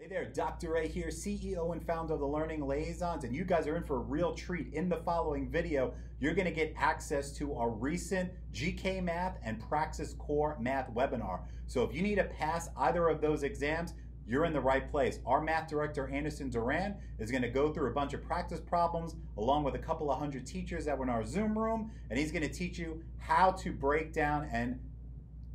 Hey there, Dr. Ray here, CEO and founder of the Learning Liaisons, and you guys are in for a real treat. In the following video, you're going to get access to our recent GK Math and Praxis Core Math webinar. So if you need to pass either of those exams, you're in the right place. Our math director, Duran, is going to go through a bunch of practice problems along with a couple of hundred teachers that were in our Zoom room, and he's going to teach you how to break down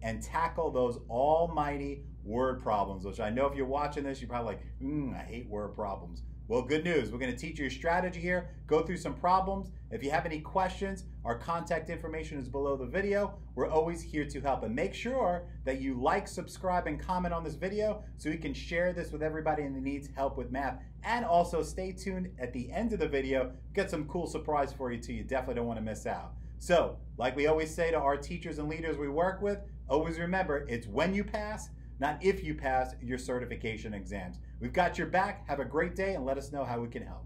and tackle those almighty word problems, which I know if you're watching this, you're probably like, I hate word problems. Well, good news. We're going to teach you a strategy here, go through some problems. If you have any questions, our contact information is below the video. We're always here to help. And make sure that you like, subscribe, and comment on this video so we can share this with everybody that needs help with math. And also stay tuned at the end of the video. We've got some cool surprise for you too. You definitely don't want to miss out. So, like we always say to our teachers and leaders we work with, always remember, it's when you pass, not if you pass your certification exams. We've got your back. Have a great day and let us know how we can help.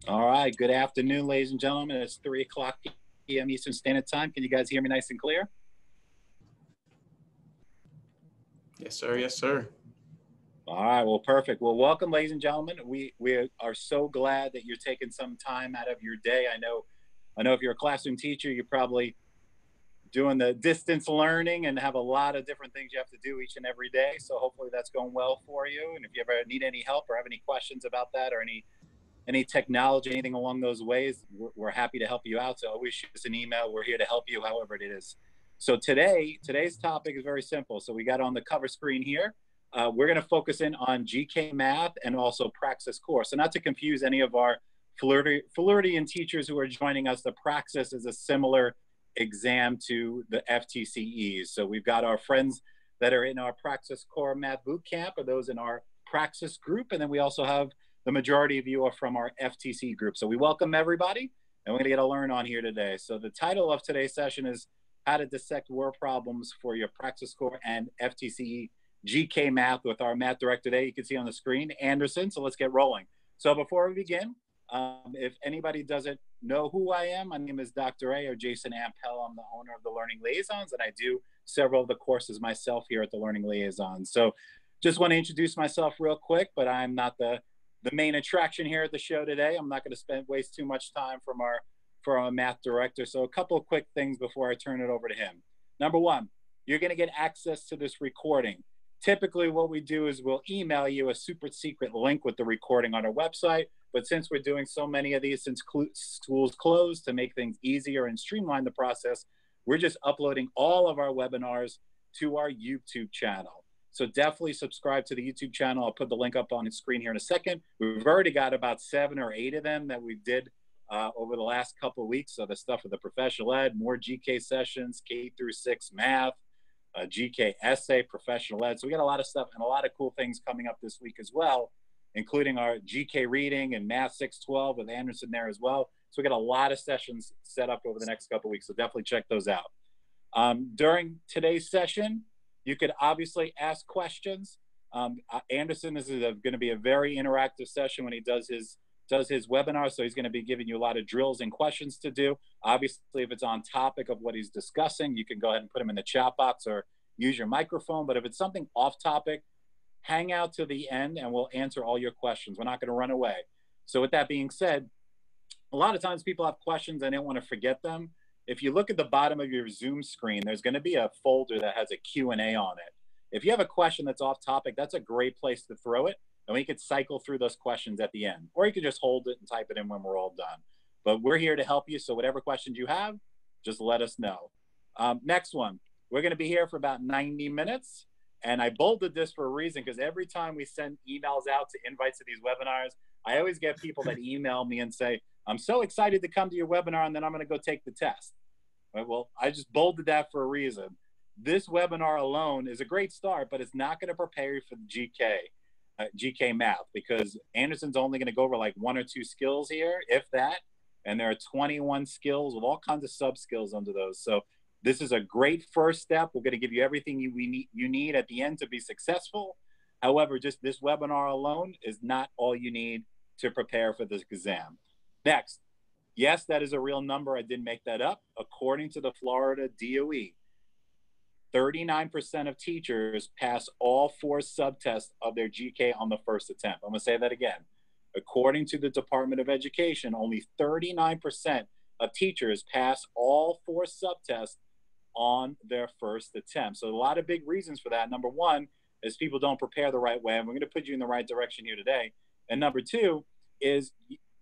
All right. Good afternoon, ladies and gentlemen. It's 3 o'clock p.m. Eastern Standard Time. Can you guys hear me nice and clear? Yes, sir. Yes, sir. All right. Well, perfect. Well, welcome, ladies and gentlemen. We are so glad that you're taking some time out of your day. I know if you're a classroom teacher, you're probably doing the distance learning and have a lot of different things you have to do each and every day. So hopefully that's going well for you. And if you ever need any help or have any questions about that or any technology, anything along those ways, we're happy to help you out. So always shoot us an email. We're here to help you however it is. So today's topic is very simple. So we got on the cover screen here. We're going to focus in on GK Math and also Praxis Core. So not to confuse any of our Floridian teachers who are joining us, the Praxis is a similar exam to the FTCEs. So we've got our friends that are in our Praxis Core Math Bootcamp, or those in our Praxis group, and then we also have the majority of you are from our FTC group. So we welcome everybody, and we're going to get a learn on here today. So the title of today's session is How to Dissect Word Problems for Your Praxis Core and FTCE GK Math with our math director today. You can see on the screen, Anderson. So let's get rolling. So before we begin, if anybody doesn't know who I am, my name is Dr. A or Jason Ampel. I'm the owner of the Learning Liaisons, and I do several of the courses myself here at the Learning Liaisons. So just want to introduce myself real quick, but I'm not the main attraction here at the show today. I'm not going to waste too much time for our math director. So a couple of quick things before I turn it over to him. Number one, you're going to get access to this recording. Typically what we do is we'll email you a super secret link with the recording on our website. But since we're doing so many of these since schools closed, to make things easier and streamline the process, we're just uploading all of our webinars to our YouTube channel. So definitely subscribe to the YouTube channel. I'll put the link up on the screen here in a second. We've already got about 7 or 8 of them that we did over the last couple of weeks. So the stuff with the professional ed, more GK sessions, K through 6 math, GK essay, professional ed. So we got a lot of stuff and a lot of cool things coming up this week as well, including our GK reading and Math 612 with Anderson there as well. So we got a lot of sessions set up over the next couple of weeks, so definitely check those out. During today's session, you could obviously ask questions. Anderson, this is going to be a very interactive session when he does his webinar, so he's going to be giving you a lot of drills and questions to do. Obviously, if it's on topic of what he's discussing, you can go ahead and put him in the chat box or use your microphone. But if it's something off topic, hang out to the end and we'll answer all your questions. We're not going to run away. So with that being said, a lot of times people have questions and they don't want to forget them. If you look at the bottom of your Zoom screen, there's going to be a folder that has a Q&A on it. If you have a question that's off topic, that's a great place to throw it. And we could cycle through those questions at the end. Or you could just hold it and type it in when we're all done. But we're here to help you. So whatever questions you have, just let us know. Next one, we're going to be here for about 90 minutes. And I bolded this for a reason, because every time we send emails out to invites to these webinars, I always get people that email me and say, I'm so excited to come to your webinar, and then I'm going to go take the test. Right, well, I just bolded that for a reason. This webinar alone is a great start, but it's not going to prepare you for the GK Math, because Anderson's only going to go over like 1 or 2 skills here, if that. And there are 21 skills with all kinds of sub skills under those. So this is a great first step. We're going to give you everything you need at the end to be successful. However, just this webinar alone is not all you need to prepare for this exam. Next, yes, that is a real number. I didn't make that up. According to the Florida DOE, 39% of teachers pass all 4 subtests of their GK on the first attempt. I'm going to say that again. According to the Department of Education, only 39% of teachers pass all 4 subtests on their first attempt. So a lot of big reasons for that. Number one is people don't prepare the right way, and we're going to put you in the right direction here today. And number two is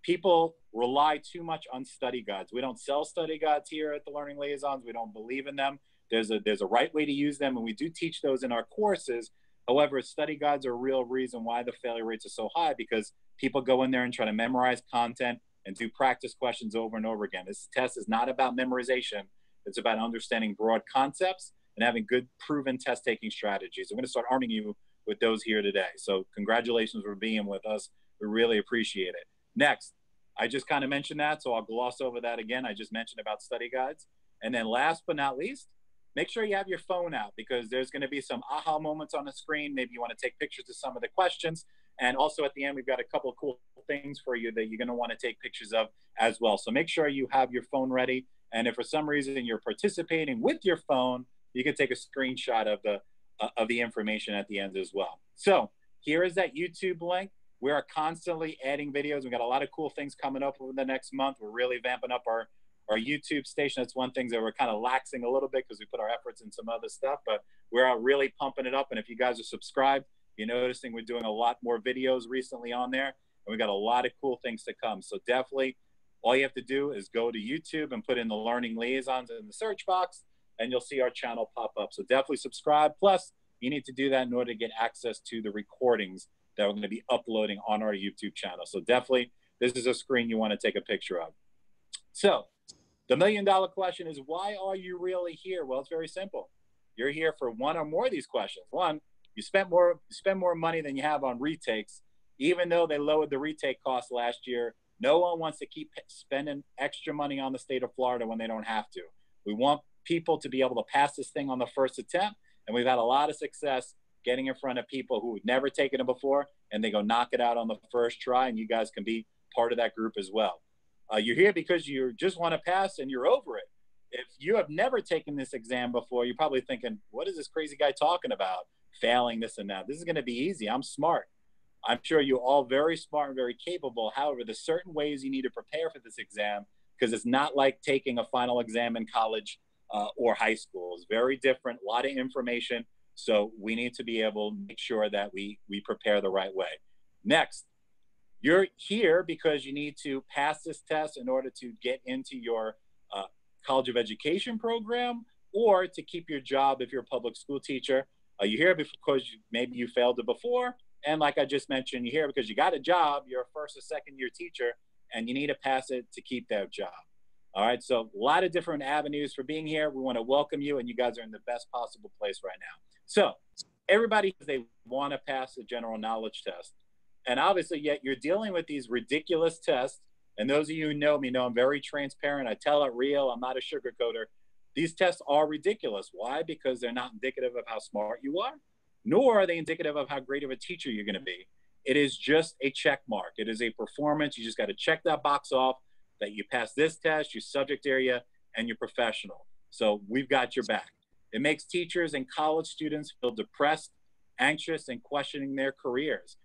people rely too much on study guides. We don't sell study guides here at the Learning Liaisons. We don't believe in them. There's a right way to use them, and we do teach those in our courses. However, study guides are a real reason why the failure rates are so high, because people go in there and try to memorize content and do practice questions over and over again. This test is not about memorization. It's about understanding broad concepts and having good proven test taking strategies. I'm going to start arming you with those here today. So congratulations for being with us. We really appreciate it. Next, I just kind of mentioned that, so I'll gloss over that again. I just mentioned about study guides. And then last but not least, make sure you have your phone out, because there's going to be some aha moments on the screen. Maybe you want to take pictures of some of the questions. And also at the end, we've got a couple of cool things for you that you're going to want to take pictures of as well. So make sure you have your phone ready. And if for some reason you're participating with your phone, you can take a screenshot of the information at the end as well. So here is that YouTube link. We are constantly adding videos. We've got a lot of cool things coming up over the next month. We're really vamping up our YouTube station. That's one thing that we're kind of laxing a little bit because we put our efforts in some other stuff, but we're really pumping it up. And if you guys are subscribed, you're noticing we're doing a lot more videos recently on there, and we got a lot of cool things to come. So definitely all you have to do is go to YouTube and put in the Learning Liaisons in the search box, and you'll see our channel pop up. So definitely subscribe. Plus, you need to do that in order to get access to the recordings that we're going to be uploading on our YouTube channel. So definitely, this is a screen you want to take a picture of. So the million-dollar question is, why are you really here? Well, it's very simple. You're here for one or more of these questions. One, you spend more money than you have on retakes. Even though they lowered the retake cost last year, no one wants to keep spending extra money on the state of Florida when they don't have to. We want people to be able to pass this thing on the first attempt, and we've had a lot of success getting in front of people who have never taken it before, and they go knock it out on the first try, and you guys can be part of that group as well. You're here because you just want to pass and you're over it. If you have never taken this exam before, you're probably thinking, what is this crazy guy talking about? Failing this and that. This is going to be easy. I'm smart. I'm sure you're all very smart and very capable. However, there's certain ways you need to prepare for this exam, because it's not like taking a final exam in college or high school. It's very different, a lot of information. So we need to be able to make sure that we prepare the right way. Next, you're here because you need to pass this test in order to get into your College of Education program, or to keep your job if you're a public school teacher. You're here because maybe you failed it before. And like I just mentioned, you're here because you got a job, you're a first or second year teacher, and you need to pass it to keep that job. All right, so a lot of different avenues for being here. We want to welcome you, and you guys are in the best possible place right now. So everybody, they want to pass the general knowledge test. And obviously, yet you're dealing with these ridiculous tests. And those of you who know me know I'm very transparent. I tell it real. I'm not a sugarcoater. These tests are ridiculous. Why? Because they're not indicative of how smart you are, nor are they indicative of how great of a teacher you're going to be. It is just a check mark. It is a performance. You just got to check that box off that you pass this test, your subject area, and you're professional. So we've got your back. It makes teachers and college students feel depressed, anxious, and questioning their careers.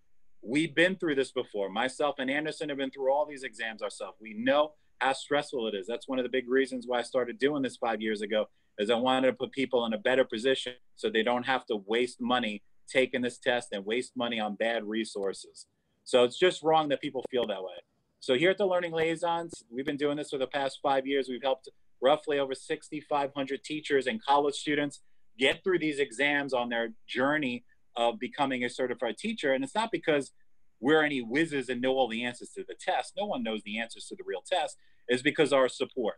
We've been through this before. Myself and Anderson have been through all these exams ourselves. We know how stressful it is. That's one of the big reasons why I started doing this 5 years ago, is I wanted to put people in a better position so they don't have to waste money taking this test and waste money on bad resources. So it's just wrong that people feel that way. So here at the Learning Liaisons, we've been doing this for the past 5 years. We've helped roughly over 6,500 teachers and college students get through these exams on their journey of becoming a certified teacher. And it's not because we're any whizzes and know all the answers to the test. No one knows the answers to the real test. It's because of our support.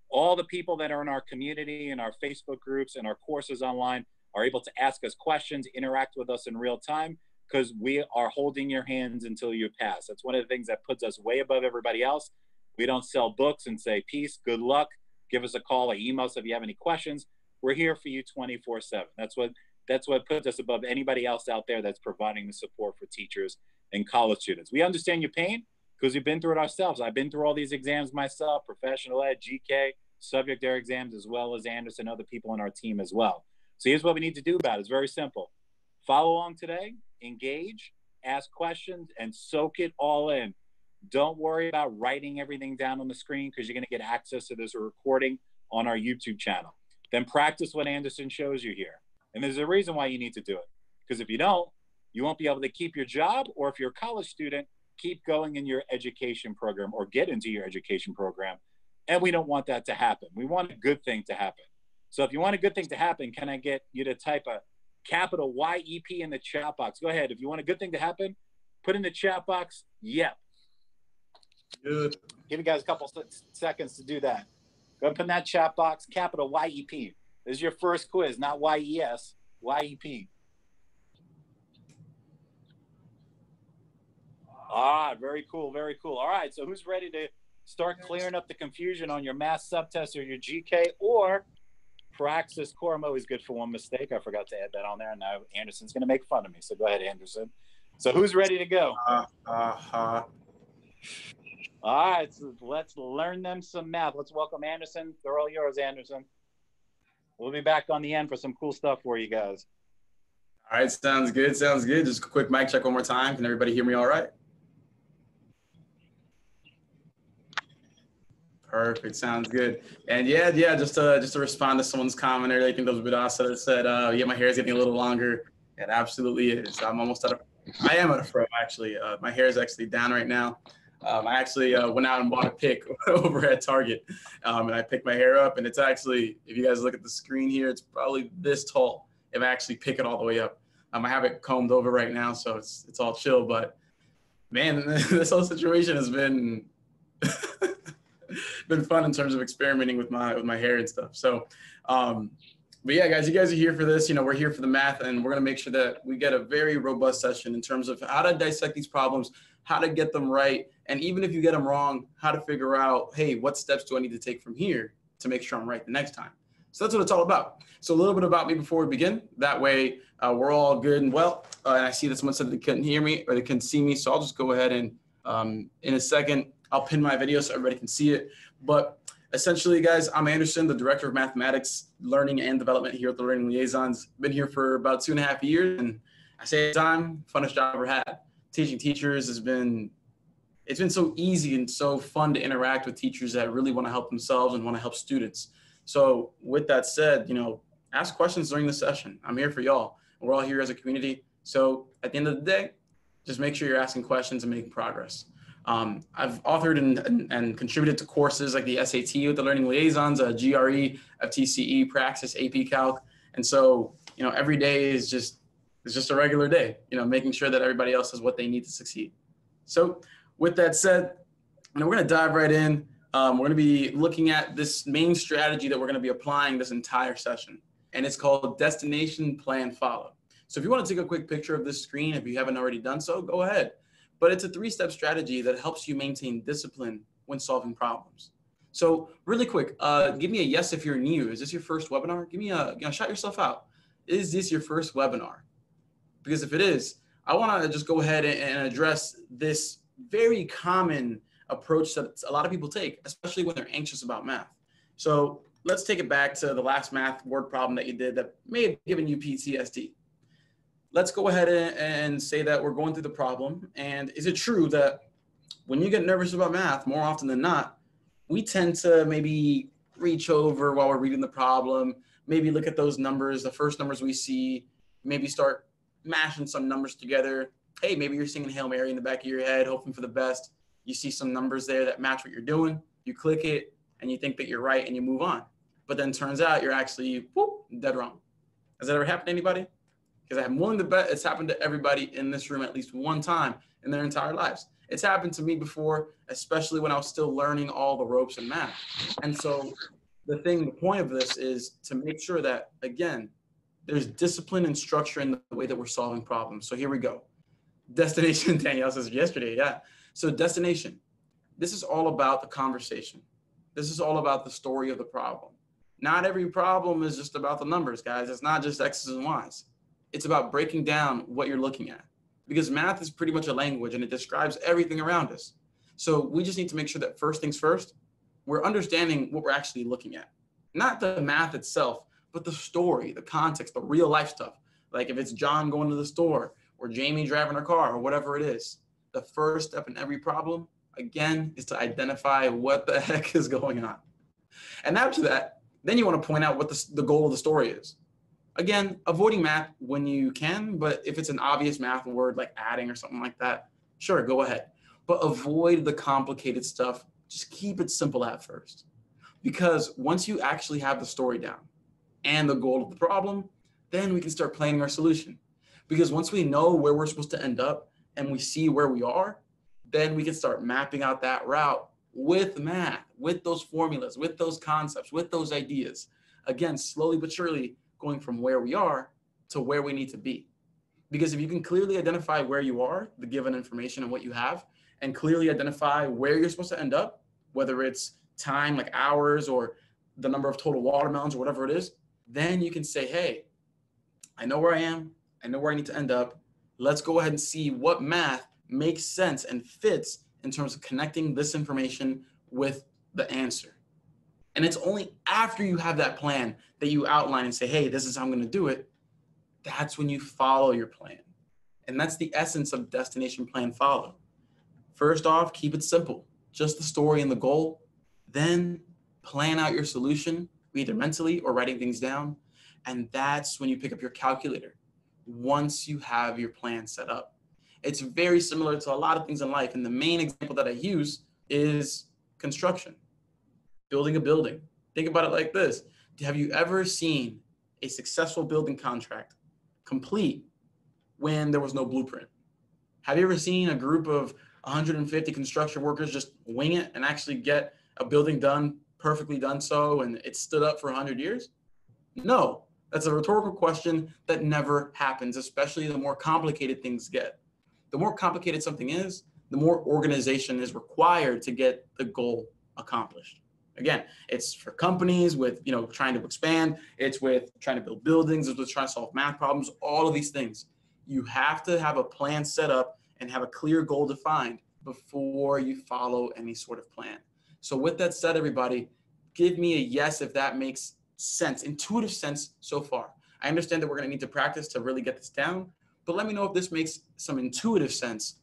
All the people that are in our community and our Facebook groups and our courses online are able to ask us questions, interact with us in real time, because we are holding your hands until you pass. That's one of the things that puts us way above everybody else. We don't sell books and say, peace, good luck, give us a call or email us if you have any questions. We're here for you 24/7. That's what puts us above anybody else out there that's providing the support for teachers and college students. We understand your pain because we've been through it ourselves. I've been through all these exams myself, professional ed, GK, subject area exams, as well as Anderson and other people on our team as well. So here's what we need to do about it. It's very simple. Follow along today, engage, ask questions, and soak it all in. Don't worry about writing everything down on the screen because you're going to get access to this recording on our YouTube channel. Then practice what Anderson shows you here. And there's a reason why you need to do it. Because if you don't, you won't be able to keep your job, or if you're a college student, keep going in your education program or get into your education program. And we don't want that to happen. We want a good thing to happen. So if you want a good thing to happen, can I get you to type a capital YEP in the chat box? Go ahead. If you want a good thing to happen, put in the chat box, yep. Good. Give you guys a couple seconds to do that. Go ahead and put in that chat box, capital YEP. This is your first quiz, not YES, YEP. Ah, very cool, very cool. All right, so who's ready to start clearing up the confusion on your math subtest or your GK or Praxis Core? I'm always good for one mistake. I forgot to add that on there, and now Anderson's going to make fun of me. So go ahead, Anderson. So who's ready to go? All right, so let's learn them some math. Let's welcome Anderson. They're all yours, Anderson. We'll be back on the end for some cool stuff for you guys. All right, sounds good. Sounds good. Just a quick mic check one more time. Can everybody hear me all right? Perfect. Sounds good. And yeah, just to respond to someone's comment earlier, I think that was Bidasa that said, yeah, my hair is getting a little longer. It absolutely is. I am at a fro, actually. My hair is actually down right now. I actually went out and bought a pick over at Target, and I picked my hair up, and it's actually, if you guys look at the screen here, it's probably this tall if I actually pick it all the way up. I have it combed over right now, so it's all chill, but man, this whole situation has been been fun in terms of experimenting with my hair and stuff. So, but yeah, guys, you guys are here for this. You know, we're here for the math, and we're going to make sure that we get a very robust session in terms of how to dissect these problems, how to get them right, and even if you get them wrong, how to figure out, hey, what steps do I need to take from here to make sure I'm right the next time? So that's what it's all about. So a little bit about me before we begin. That way, we're all good and well. And I see that someone said they couldn't hear me or they couldn't see me, so I'll just go ahead and in a second, I'll pin my video so everybody can see it. But essentially, guys, I'm Anderson, the Director of Mathematics, Learning and Development here at the Learning Liaisons. Been here for about 2.5 years, and I say at the time, funnest job I've ever had. Teaching teachers it's been so easy and so fun to interact with teachers that really want to help themselves and want to help students. So with that said, you know, ask questions during the session. I'm here for y'all. We're all here as a community. So at the end of the day, just make sure you're asking questions and making progress. I've authored and contributed to courses like the SAT with the Learning Liaisons, GRE, FTCE, Praxis, AP Calc. And so, you know, every day is just a regular day, you know, making sure that everybody else has what they need to succeed. So with that said, we're going to dive right in. We're going to be looking at this main strategy that we're going to be applying this entire session, and it's called Destination Plan Follow. So if you want to take a quick picture of this screen, if you haven't already done so, go ahead. But it's a 3-step strategy that helps you maintain discipline when solving problems. So really quick, give me a yes if you're new. Is this your first webinar? Give me shout yourself out. Is this your first webinar? Because if it is, I want to just go ahead and address this very common approach that a lot of people take, especially when they're anxious about math. So let's take it back to the last math word problem that you did that may have given you PTSD. Let's go ahead and say that we're going through the problem. And is it true that when you get nervous about math, more often than not, we tend to maybe reach over while we're reading the problem, maybe look at those numbers, the first numbers we see, maybe start mashing some numbers together. Hey, maybe you're singing Hail Mary in the back of your head, hoping for the best. You see some numbers there that match what you're doing. You click it and you think that you're right and you move on. But then turns out you're actually dead wrong. Has that ever happened to anybody? Because I'm willing to bet it's happened to everybody in this room at least one time in their entire lives. It's happened to me before, especially when I was still learning all the ropes in math. And so the point of this is to make sure that, again, there's discipline and structure in the way that we're solving problems. So here we go. Destination, Danielle says yesterday, yeah. So destination, this is all about the conversation. This is all about the story of the problem. Not every problem is just about the numbers, guys. It's not just X's and Y's. It's about breaking down what you're looking at, because math is pretty much a language and it describes everything around us. So we just need to make sure that first things first, we're understanding what we're actually looking at. Not the math itself, but the story, the context, the real life stuff. Like if it's John going to the store or Jamie driving her car or whatever it is, the first step in every problem, again, is to identify what the heck is going on. And after that, then you want to point out what the goal of the story is. Again, avoiding math when you can, but if it's an obvious math word like adding or something like that, sure, go ahead. But avoid the complicated stuff. Just keep it simple at first. Because once you actually have the story down and the goal of the problem, then we can start planning our solution. Because once we know where we're supposed to end up and we see where we are, then we can start mapping out that route with math, with those formulas, with those concepts, with those ideas. Again, slowly but surely going from where we are to where we need to be. Because if you can clearly identify where you are, the given information and what you have, and clearly identify where you're supposed to end up, whether it's time, like hours, or the number of total watermelons or whatever it is, then you can say, hey, I know where I am. I know where I need to end up. Let's go ahead and see what math makes sense and fits in terms of connecting this information with the answer. And it's only after you have that plan that you outline and say, hey, this is how I'm going to do it. That's when you follow your plan. And that's the essence of destination plan follow. First off, keep it simple. Just the story and the goal. Then plan out your solution, either mentally or writing things down. And that's when you pick up your calculator, once you have your plan set up. It's very similar to a lot of things in life. And the main example that I use is construction, building a building. Think about it like this. Have you ever seen a successful building contract complete when there was no blueprint? Have you ever seen a group of 150 construction workers just wing it and actually get a building done, perfectly done so, and it stood up for 100 years? No, that's a rhetorical question that never happens, especially the more complicated things get. The more complicated something is, the more organization is required to get the goal accomplished. Again, it's for companies with, trying to expand. It's with trying to build buildings. It's with trying to solve math problems, all of these things. You have to have a plan set up and have a clear goal defined before you follow any sort of plan. So with that said, everybody, give me a yes if that makes sense, intuitive sense so far. I understand that we're going to need to practice to really get this down, but let me know if this makes some intuitive sense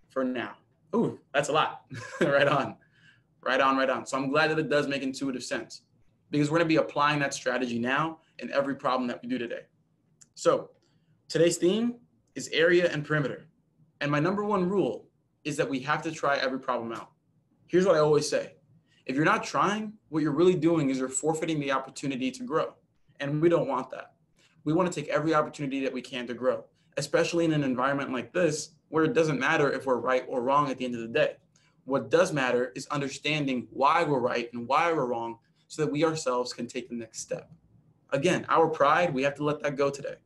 for now. Ooh, that's a lot. Right on. Right on, right on. So I'm glad that it does make intuitive sense, because we're going to be applying that strategy now in every problem that we do today. So today's theme is area and perimeter. And my number one rule is that we have to try every problem out. Here's what I always say. If you're not trying, what you're really doing is you're forfeiting the opportunity to grow. And we don't want that. We want to take every opportunity that we can to grow, especially in an environment like this, where it doesn't matter if we're right or wrong at the end of the day. What does matter is understanding why we're right and why we're wrong, so that we ourselves can take the next step. Again, our pride, we have to let that go today.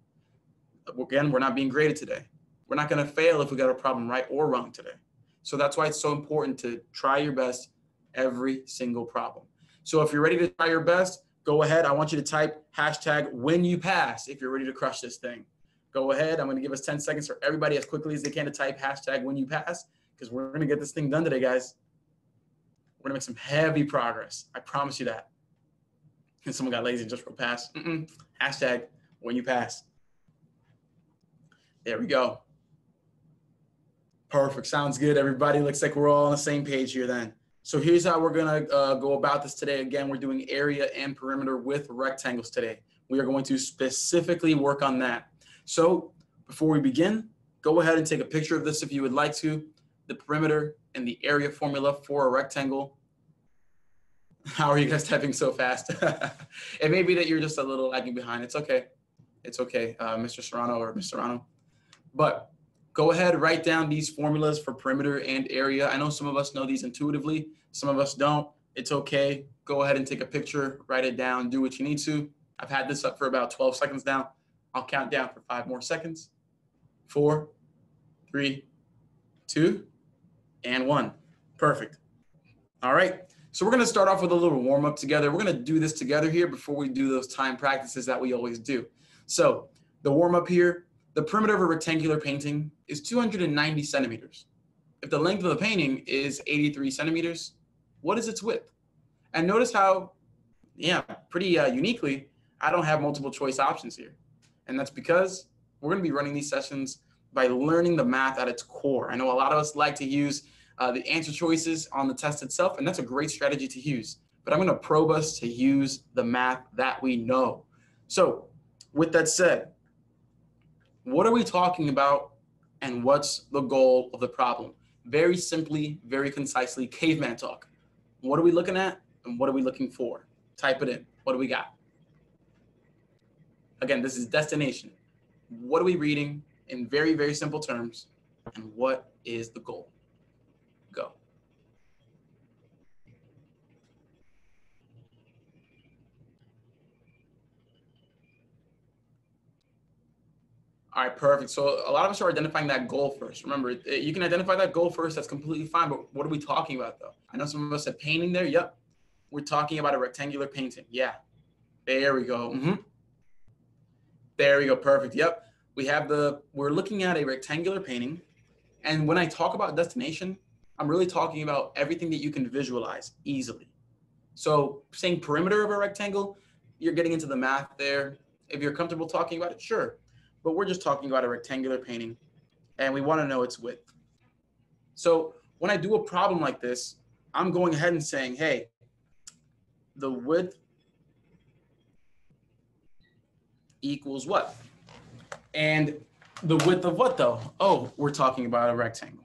Again, we're not being graded today. We're not going to fail if we got a problem right or wrong today. So that's why it's so important to try your best every single problem. So if you're ready to try your best, go ahead. I want you to type #WhenYouPass if you're ready to crush this thing. Go ahead. I'm going to give us 10 seconds for everybody as quickly as they can to type #WhenYouPass, because we're going to get this thing done today, guys. We're going to make some heavy progress. I promise you that. And someone got lazy and just wrote pass. #WhenYouPass. There we go. Perfect. Sounds good, everybody. Looks like we're all on the same page here then. So here's how we're going to go about this today. Again, we're doing area and perimeter with rectangles today. We are going to specifically work on that. So before we begin, go ahead and take a picture of this if you would like to. The perimeter and the area formula for a rectangle. How are you guys typing so fast? It may be that you're just a little lagging behind. It's okay. It's okay, Mr. Serrano or Ms. Serrano. But go ahead, write down these formulas for perimeter and area. I know some of us know these intuitively. Some of us don't. It's okay. Go ahead and take a picture, write it down, do what you need to. I've had this up for about 12 seconds now. I'll count down for 5 more seconds. 4, 3, 2, and 1. Perfect. All right. So we're going to start off with a little warm up together. We're going to do this together here before we do those time practices that we always do. So the warm up here, the perimeter of a rectangular painting is 290 centimeters. If the length of the painting is 83 centimeters, what is its width? And notice how, pretty uniquely, I don't have multiple choice options here. And that's because we're going to be running these sessions by learning the math at its core. I know a lot of us like to use the answer choices on the test itself, and that's a great strategy to use. But I'm going to probe us to use the math that we know. So with that said, what are we talking about and what's the goal of the problem? Very simply, very concisely, caveman talk. What are we looking at and what are we looking for? Type it in. What do we got? Again, this is destination. What are we reading in very, very simple terms? And what is the goal? Go. All right, perfect. So a lot of us are identifying that goal first. Remember, you can identify that goal first. That's completely fine. But what are we talking about, though? I know some of us said painting there. Yep. We're talking about a rectangular painting. Yeah. There we go. There we go. Perfect. Yep. We're looking at a rectangular painting. And when I talk about destination, I'm really talking about everything that you can visualize easily. So saying perimeter of a rectangle, you're getting into the math there. If you're comfortable talking about it, sure. But we're just talking about a rectangular painting and we want to know its width. So when I do a problem like this, I'm going ahead and saying, hey, the width equals what? And the width of what though? Oh, we're talking about a rectangle.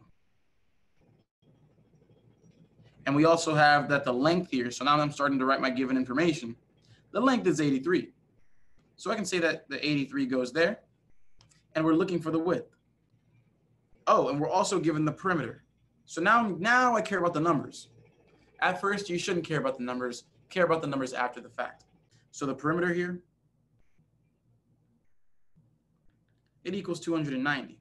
And we also have that the length here. So now I'm starting to write my given information. The length is 83. So I can say that the 83 goes there. And we're looking for the width. Oh, and we're also given the perimeter. So now I care about the numbers. At first, you shouldn't care about the numbers. Care about the numbers after the fact. So the perimeter here, it equals 290.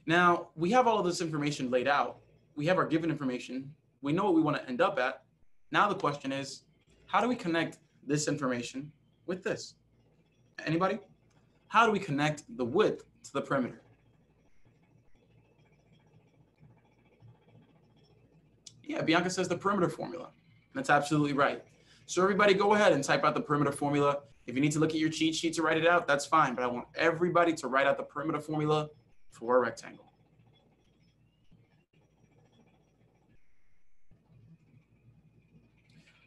Now, we have all of this information laid out. We have our given information. We know what we want to end up at. Now the question is, how do we connect this information with this? Anybody? How do we connect the width to the perimeter? Yeah, Bianca says the perimeter formula. That's absolutely right. So everybody go ahead and type out the perimeter formula. If you need to look at your cheat sheet to write it out, that's fine. But I want everybody to write out the perimeter formula for a rectangle.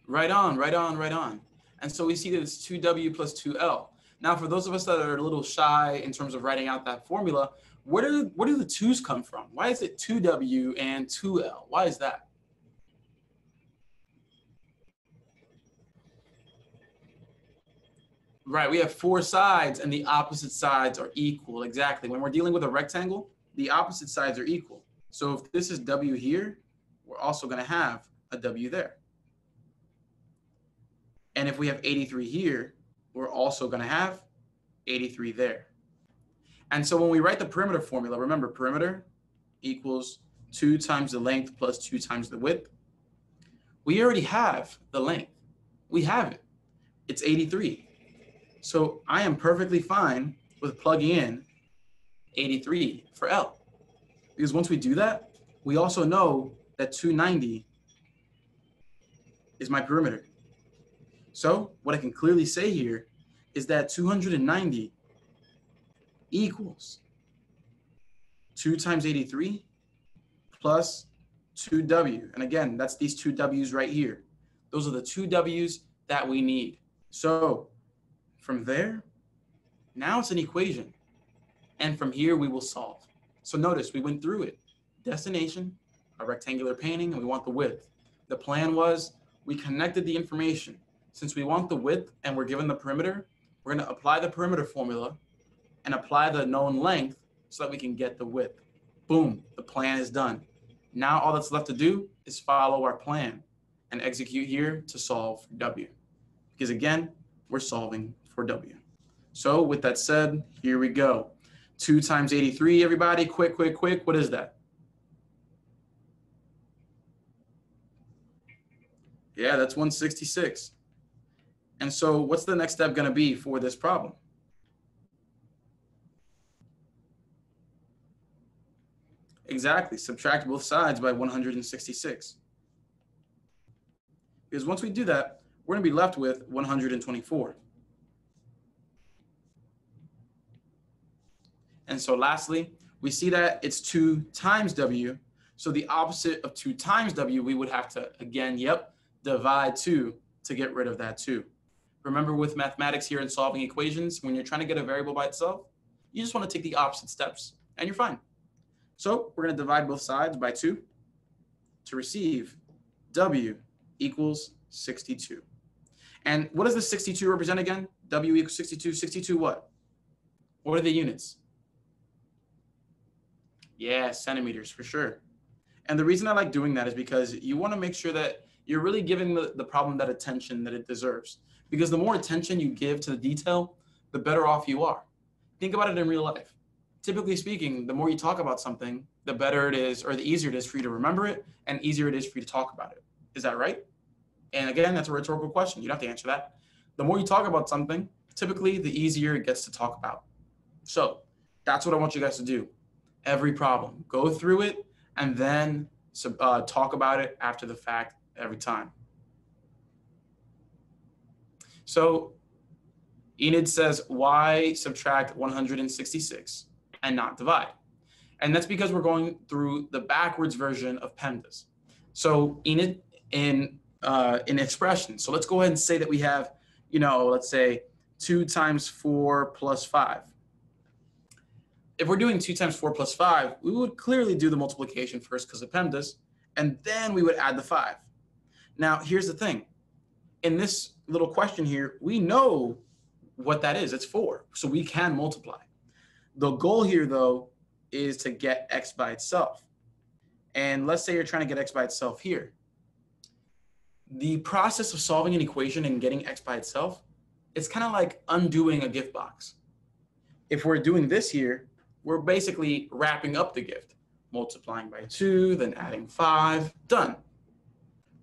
Right on, right on, right on. And so we see that it's 2W plus 2L. Now, for those of us that are a little shy in terms of writing out that formula, where do the 2's come from? Why is it 2W and 2L? Why is that? Right, we have 4 sides and the opposite sides are equal. Exactly. When we're dealing with a rectangle, the opposite sides are equal. So if this is W here, we're also going to have a W there. And if we have 83 here, we're also going to have 83 there. And so when we write the perimeter formula, remember perimeter equals 2 times the length plus 2 times the width. We already have the length. We have it. It's 83. So I am perfectly fine with plugging in 83 for L. Because once we do that, we also know that 290 is my perimeter. So what I can clearly say here is that 290 equals 2 times 83 plus 2W. And again, that's these 2 W's right here. Those are the 2 W's that we need. So from there, now it's an equation. And from here, we will solve. So notice we went through it. Destination, a rectangular painting, and we want the width. The plan was we connected the information. Since we want the width and we're given the perimeter, we're going to apply the perimeter formula and apply the known length so that we can get the width. Boom, the plan is done. Now all that's left to do is follow our plan and execute here to solve for W. Because again, we're solving for W. So with that said, here we go. 2 times 83, everybody, quick, quick, quick. What is that? Yeah, that's 166. And so what's the next step going to be for this problem? Exactly, subtract both sides by 166. Because once we do that, we're going to be left with 124. And so lastly, we see that it's 2 times W. So the opposite of 2 times W, we would have to, again, divide 2 to get rid of that 2. Remember with mathematics here and solving equations, when you're trying to get a variable by itself, you just want to take the opposite steps and you're fine. So we're going to divide both sides by 2 to receive W equals 62. And what does the 62 represent again? W equals 62. 62 what? What are the units? Yeah, centimeters for sure. And the reason I like doing that is because you want to make sure that you're really giving the problem that attention that it deserves. Because the more attention you give to the detail, the better off you are. Think about it in real life. Typically speaking, the more you talk about something, the better it is, or the easier it is for you to remember it, and easier it is for you to talk about it. Is that right? And again, that's a rhetorical question. You don't have to answer that. The more you talk about something, typically the easier it gets to talk about. So that's what I want you guys to do. Every problem, go through it, and then talk about it after the fact every time. So Enid says, why subtract 166 and not divide? And that's because we're going through the backwards version of PEMDAS. So Enid, in expression, so let's go ahead and say that we have, let's say 2 times 4 plus 5. If we're doing 2 times 4 plus 5, we would clearly do the multiplication first because of PEMDAS, and then we would add the 5. Now, here's the thing. In this little question here, we know what that is. It's 4, so we can multiply. The goal here, though, is to get x by itself. And let's say you're trying to get x by itself here. The process of solving an equation and getting x by itself, it's kind of like undoing a gift box. If we're doing this here, we're basically wrapping up the gift, multiplying by 2, then adding 5, done.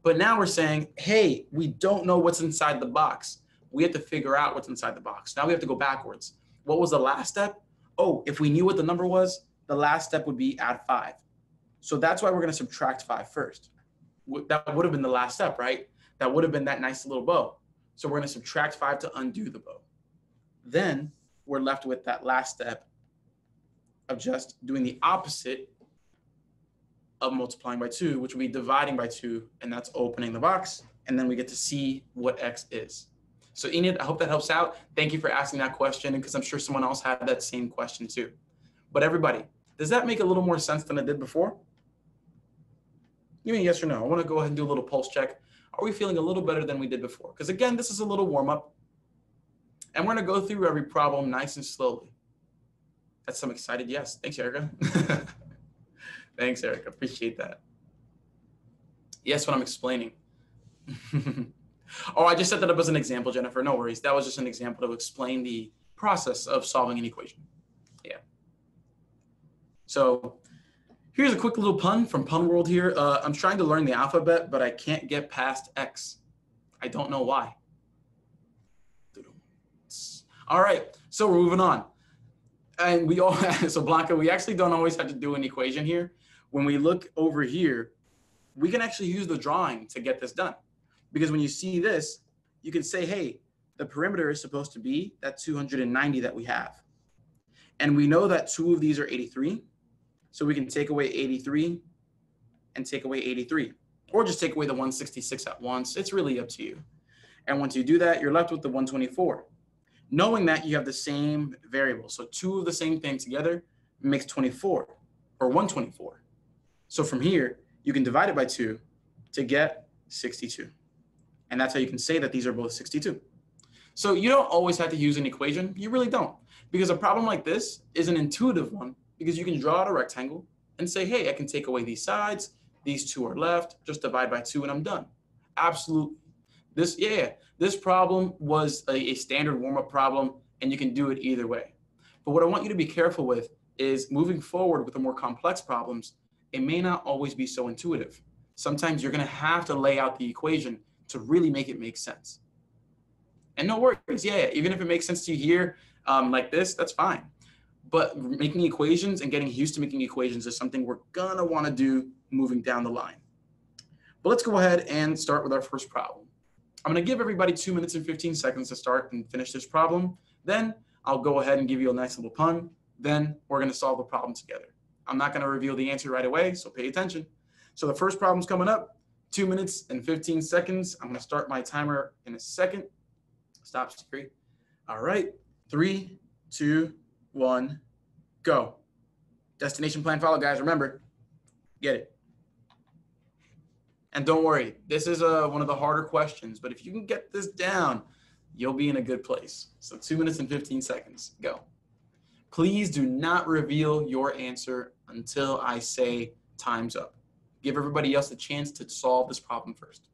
But now we're saying, hey, we don't know what's inside the box. We have to figure out what's inside the box. Now we have to go backwards. What was the last step? Oh, if we knew what the number was, the last step would be add 5. So that's why we're going to subtract 5 first. That would have been the last step, right? That would have been that nice little bow. So we're going to subtract 5 to undo the bow. Then we're left with that last step of just doing the opposite of multiplying by 2, which would be dividing by 2, and that's opening the box, and then we get to see what x is. So Enid, I hope that helps out. Thank you for asking that question, because I'm sure someone else had that same question too. But everybody, does that make a little more sense than it did before? Give me a yes or no. I want to go ahead and do a little pulse check. Are we feeling a little better than we did before? Because again, this is a little warm up, and we're going to go through every problem nice and slowly. That's some excited yes. Thanks, Erica. Thanks, Erica. Appreciate that. Yes, what I'm explaining. Oh, I just set that up as an example, Jennifer. No worries. That was just an example to explain the process of solving an equation. Yeah. So here's a quick little pun from Pun World here. I'm trying to learn the alphabet, but I can't get past X. I don't know why. All right, so we're moving on. And we all, so Blanca, we actually don't always have to do an equation here. When we look over here, we can actually use the drawing to get this done. Because when you see this, you can say, hey, the perimeter is supposed to be that 290 that we have. And we know that 2 of these are 83. So we can take away 83 and take away 83. Or just take away the 166 at once. It's really up to you. And once you do that, you're left with the 124. Knowing that you have the same variable. So 2 of the same thing together makes 24, or 124. So from here, you can divide it by 2 to get 62. And that's how you can say that these are both 62. So you don't always have to use an equation. You really don't. Because a problem like this is an intuitive one, because you can draw out a rectangle and say, hey, I can take away these sides. These 2 are left. Just divide by 2 and I'm done. Absolutely. This problem was a standard warm-up problem, and you can do it either way. But what I want you to be careful with is moving forward with the more complex problems, it may not always be so intuitive. Sometimes you're going to have to lay out the equation to really make it make sense. And no worries, even if it makes sense to you here like this, that's fine. But making equations and getting used to making equations is something we're going to want to do moving down the line. But let's go ahead and start with our first problem. I'm going to give everybody 2 minutes and 15 seconds to start and finish this problem. Then I'll go ahead and give you a nice little pun, then we're going to solve the problem together. I'm not going to reveal the answer right away, so pay attention. So the first problem's coming up, 2 minutes and 15 seconds. I'm going to start my timer in a second. Stop, Siri. All right, 3, 2, 1, go. Destination plan follow, guys. Remember, get it. And don't worry, this is one of the harder questions, but if you can get this down, you'll be in a good place. So 2 minutes and 15 seconds, go. Please do not reveal your answer until I say time's up. Give everybody else a chance to solve this problem first.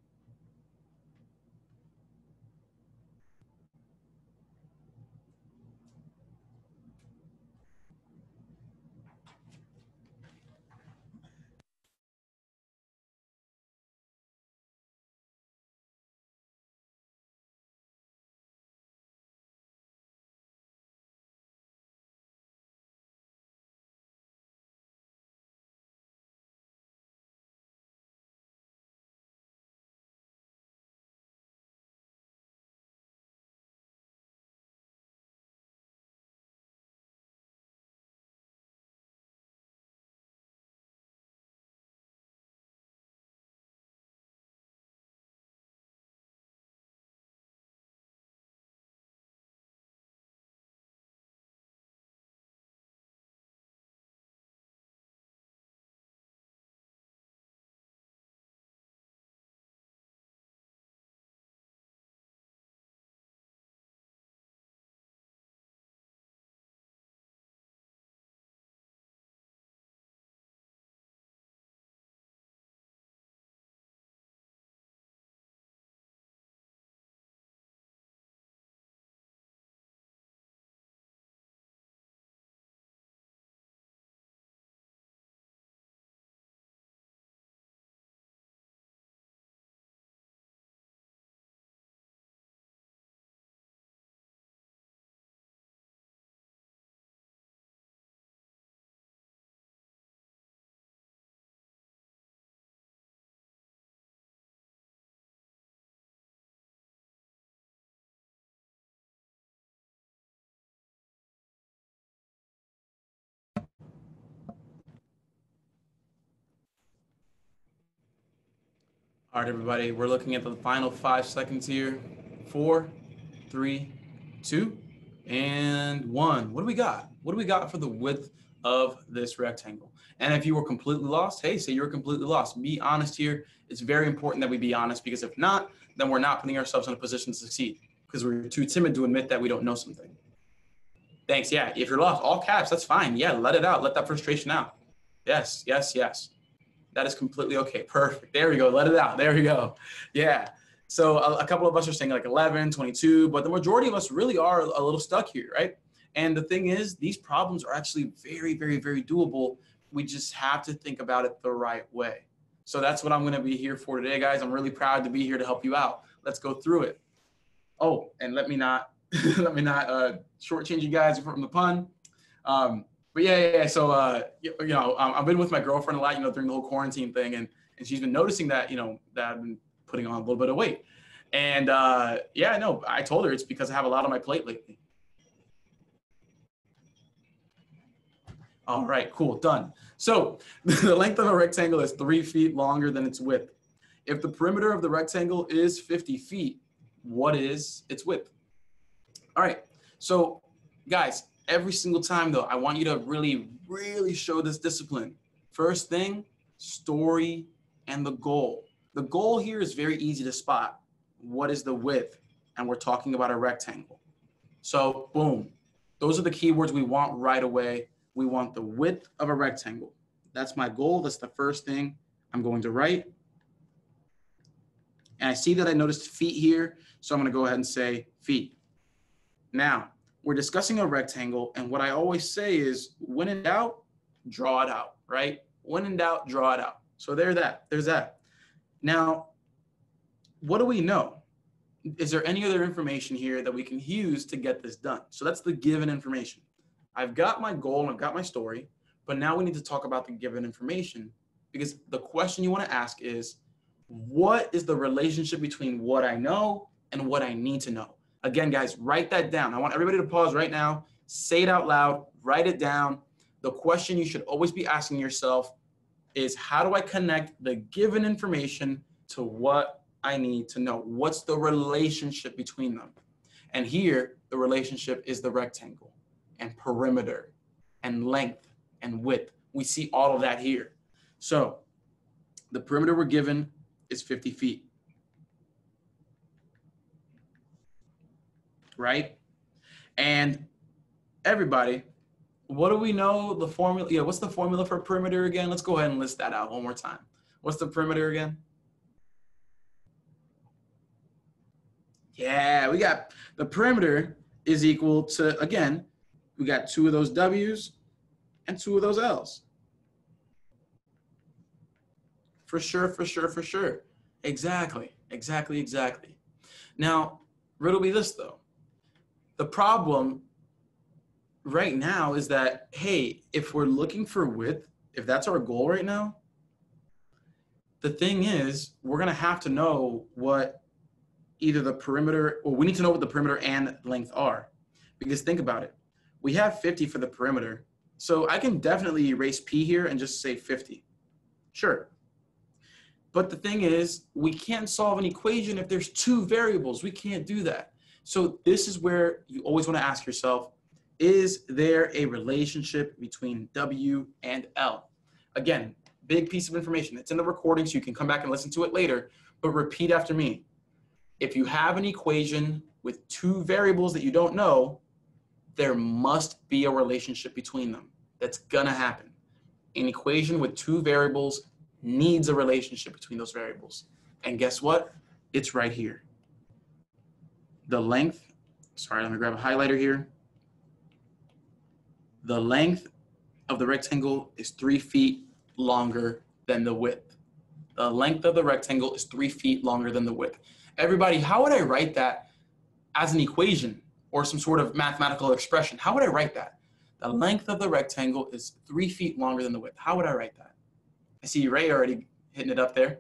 All right, everybody, we're looking at the final 5 seconds here. 4, 3, 2, and 1. What do we got? What do we got for the width of this rectangle? And if you were completely lost, hey, say you're completely lost. Be honest here. It's very important that we be honest, because if not, then we're not putting ourselves in a position to succeed because we're too timid to admit that we don't know something. Thanks. Yeah, if you're lost, all caps, that's fine. Yeah, let it out. Let that frustration out. Yes, yes, yes. That is completely okay. Perfect. There we go. Let it out. There we go. Yeah. So a couple of us are saying like 11, 22, but the majority of us really are a little stuck here, right? And the thing is, these problems are actually very, very, very doable. We just have to think about it the right way. So that's what I'm going to be here for today, guys. I'm really proud to be here to help you out. Let's go through it. Oh, and let me not shortchange you guys from the pun. But yeah. So, I've been with my girlfriend a lot, during the whole quarantine thing. And she's been noticing that, that I've been putting on a little bit of weight. And I told her it's because I have a lot on my plate lately. All right, cool, done. So the length of a rectangle is 3 feet longer than its width. If the perimeter of the rectangle is 50 feet, what is its width? All right, so guys, every single time though, I want you to really, really show this discipline. First thing, story and the goal. The goal here is very easy to spot. What is the width? And we're talking about a rectangle. So boom, those are the keywords we want right away. We want the width of a rectangle. That's my goal. That's the first thing I'm going to write. And I see that I noticed feet here, so I'm going to go ahead and say feet. Now, we're discussing a rectangle, and what I always say is, when in doubt, draw it out, right? When in doubt, draw it out. So there's that. Now, what do we know? Is there any other information here that we can use to get this done? So that's the given information. I've got my goal and I've got my story, but now we need to talk about the given information, because the question you want to ask is, what is the relationship between what I know and what I need to know? Again, guys, write that down. I want everybody to pause right now, say it out loud, write it down. The question you should always be asking yourself is, how do I connect the given information to what I need to know? What's the relationship between them? And here, the relationship is the rectangle and perimeter and length and width. We see all of that here. So the perimeter we're given is 50 feet, right? And everybody, what do we know the formula? Yeah, what's the formula for perimeter again? Let's go ahead and list that out one more time. What's the perimeter again? Yeah, we got the perimeter is equal to, again, we got 2 of those W's and 2 of those L's. For sure, for sure, for sure. Exactly, exactly, exactly. Now, riddle me this though. The problem right now is that, hey, if we're looking for width, if that's our goal right now, the thing is, we're gonna have to know what either the perimeter, or we need to know what the perimeter and length are. Because think about it, we have 50 for the perimeter. So I can definitely erase P here and just say 50, sure. But the thing is, we can't solve an equation if there's 2 variables. We can't do that. So this is where you always want to ask yourself, is there a relationship between W and L? Again, big piece of information. It's in the recording, so you can come back and listen to it later, but repeat after me. If you have an equation with 2 variables that you don't know, there must be a relationship between them. That's gonna happen. An equation with 2 variables needs a relationship between those variables. And guess what? It's right here. The length, sorry, let me grab a highlighter here. The length of the rectangle is 3 feet longer than the width. The length of the rectangle is 3 feet longer than the width. Everybody, how would I write that as an equation or some sort of mathematical expression? How would I write that? The length of the rectangle is 3 feet longer than the width. How would I write that? I see Ray already hitting it up there.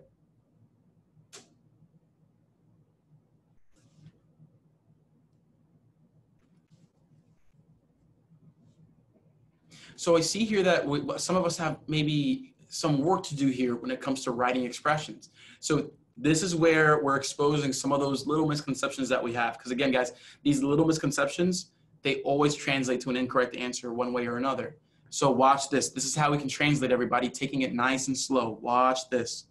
So I see here that some of us have maybe some work to do here when it comes to writing expressions. So this is where we're exposing some of those little misconceptions that we have. Because again, guys, these little misconceptions, they always translate to an incorrect answer one way or another. So watch this. This is how we can translate, everybody, taking it nice and slow. Watch this.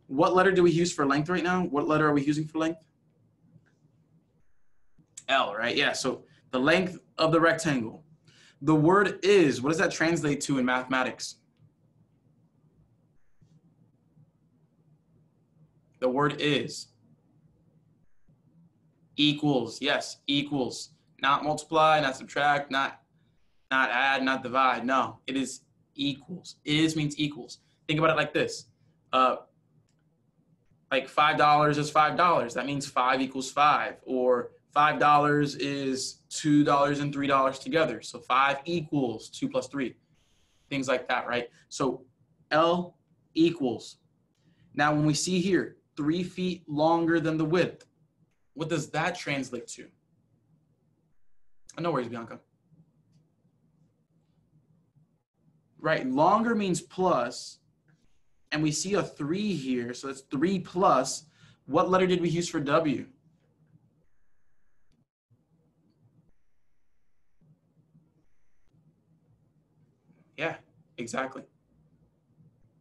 What letter do we use for length right now? What letter are we using for length? L, right? Yeah, so the length of the rectangle. The word is, what does that translate to in mathematics? The word is equals. Yes, equals. Not multiply, not subtract, not add, not divide. No, it is equals. Is means equals. Think about it like this. Like $5 is $5. That means 5 equals 5. Or $5 is $2 and $3 together. So 5 equals 2 plus 3. Things like that, right? So L equals. Now when we see here, 3 feet longer than the width, what does that translate to? No worries, Bianca. Right, longer means plus, and we see a 3 here, so it's 3 plus. What letter did we use for W? Yeah, exactly.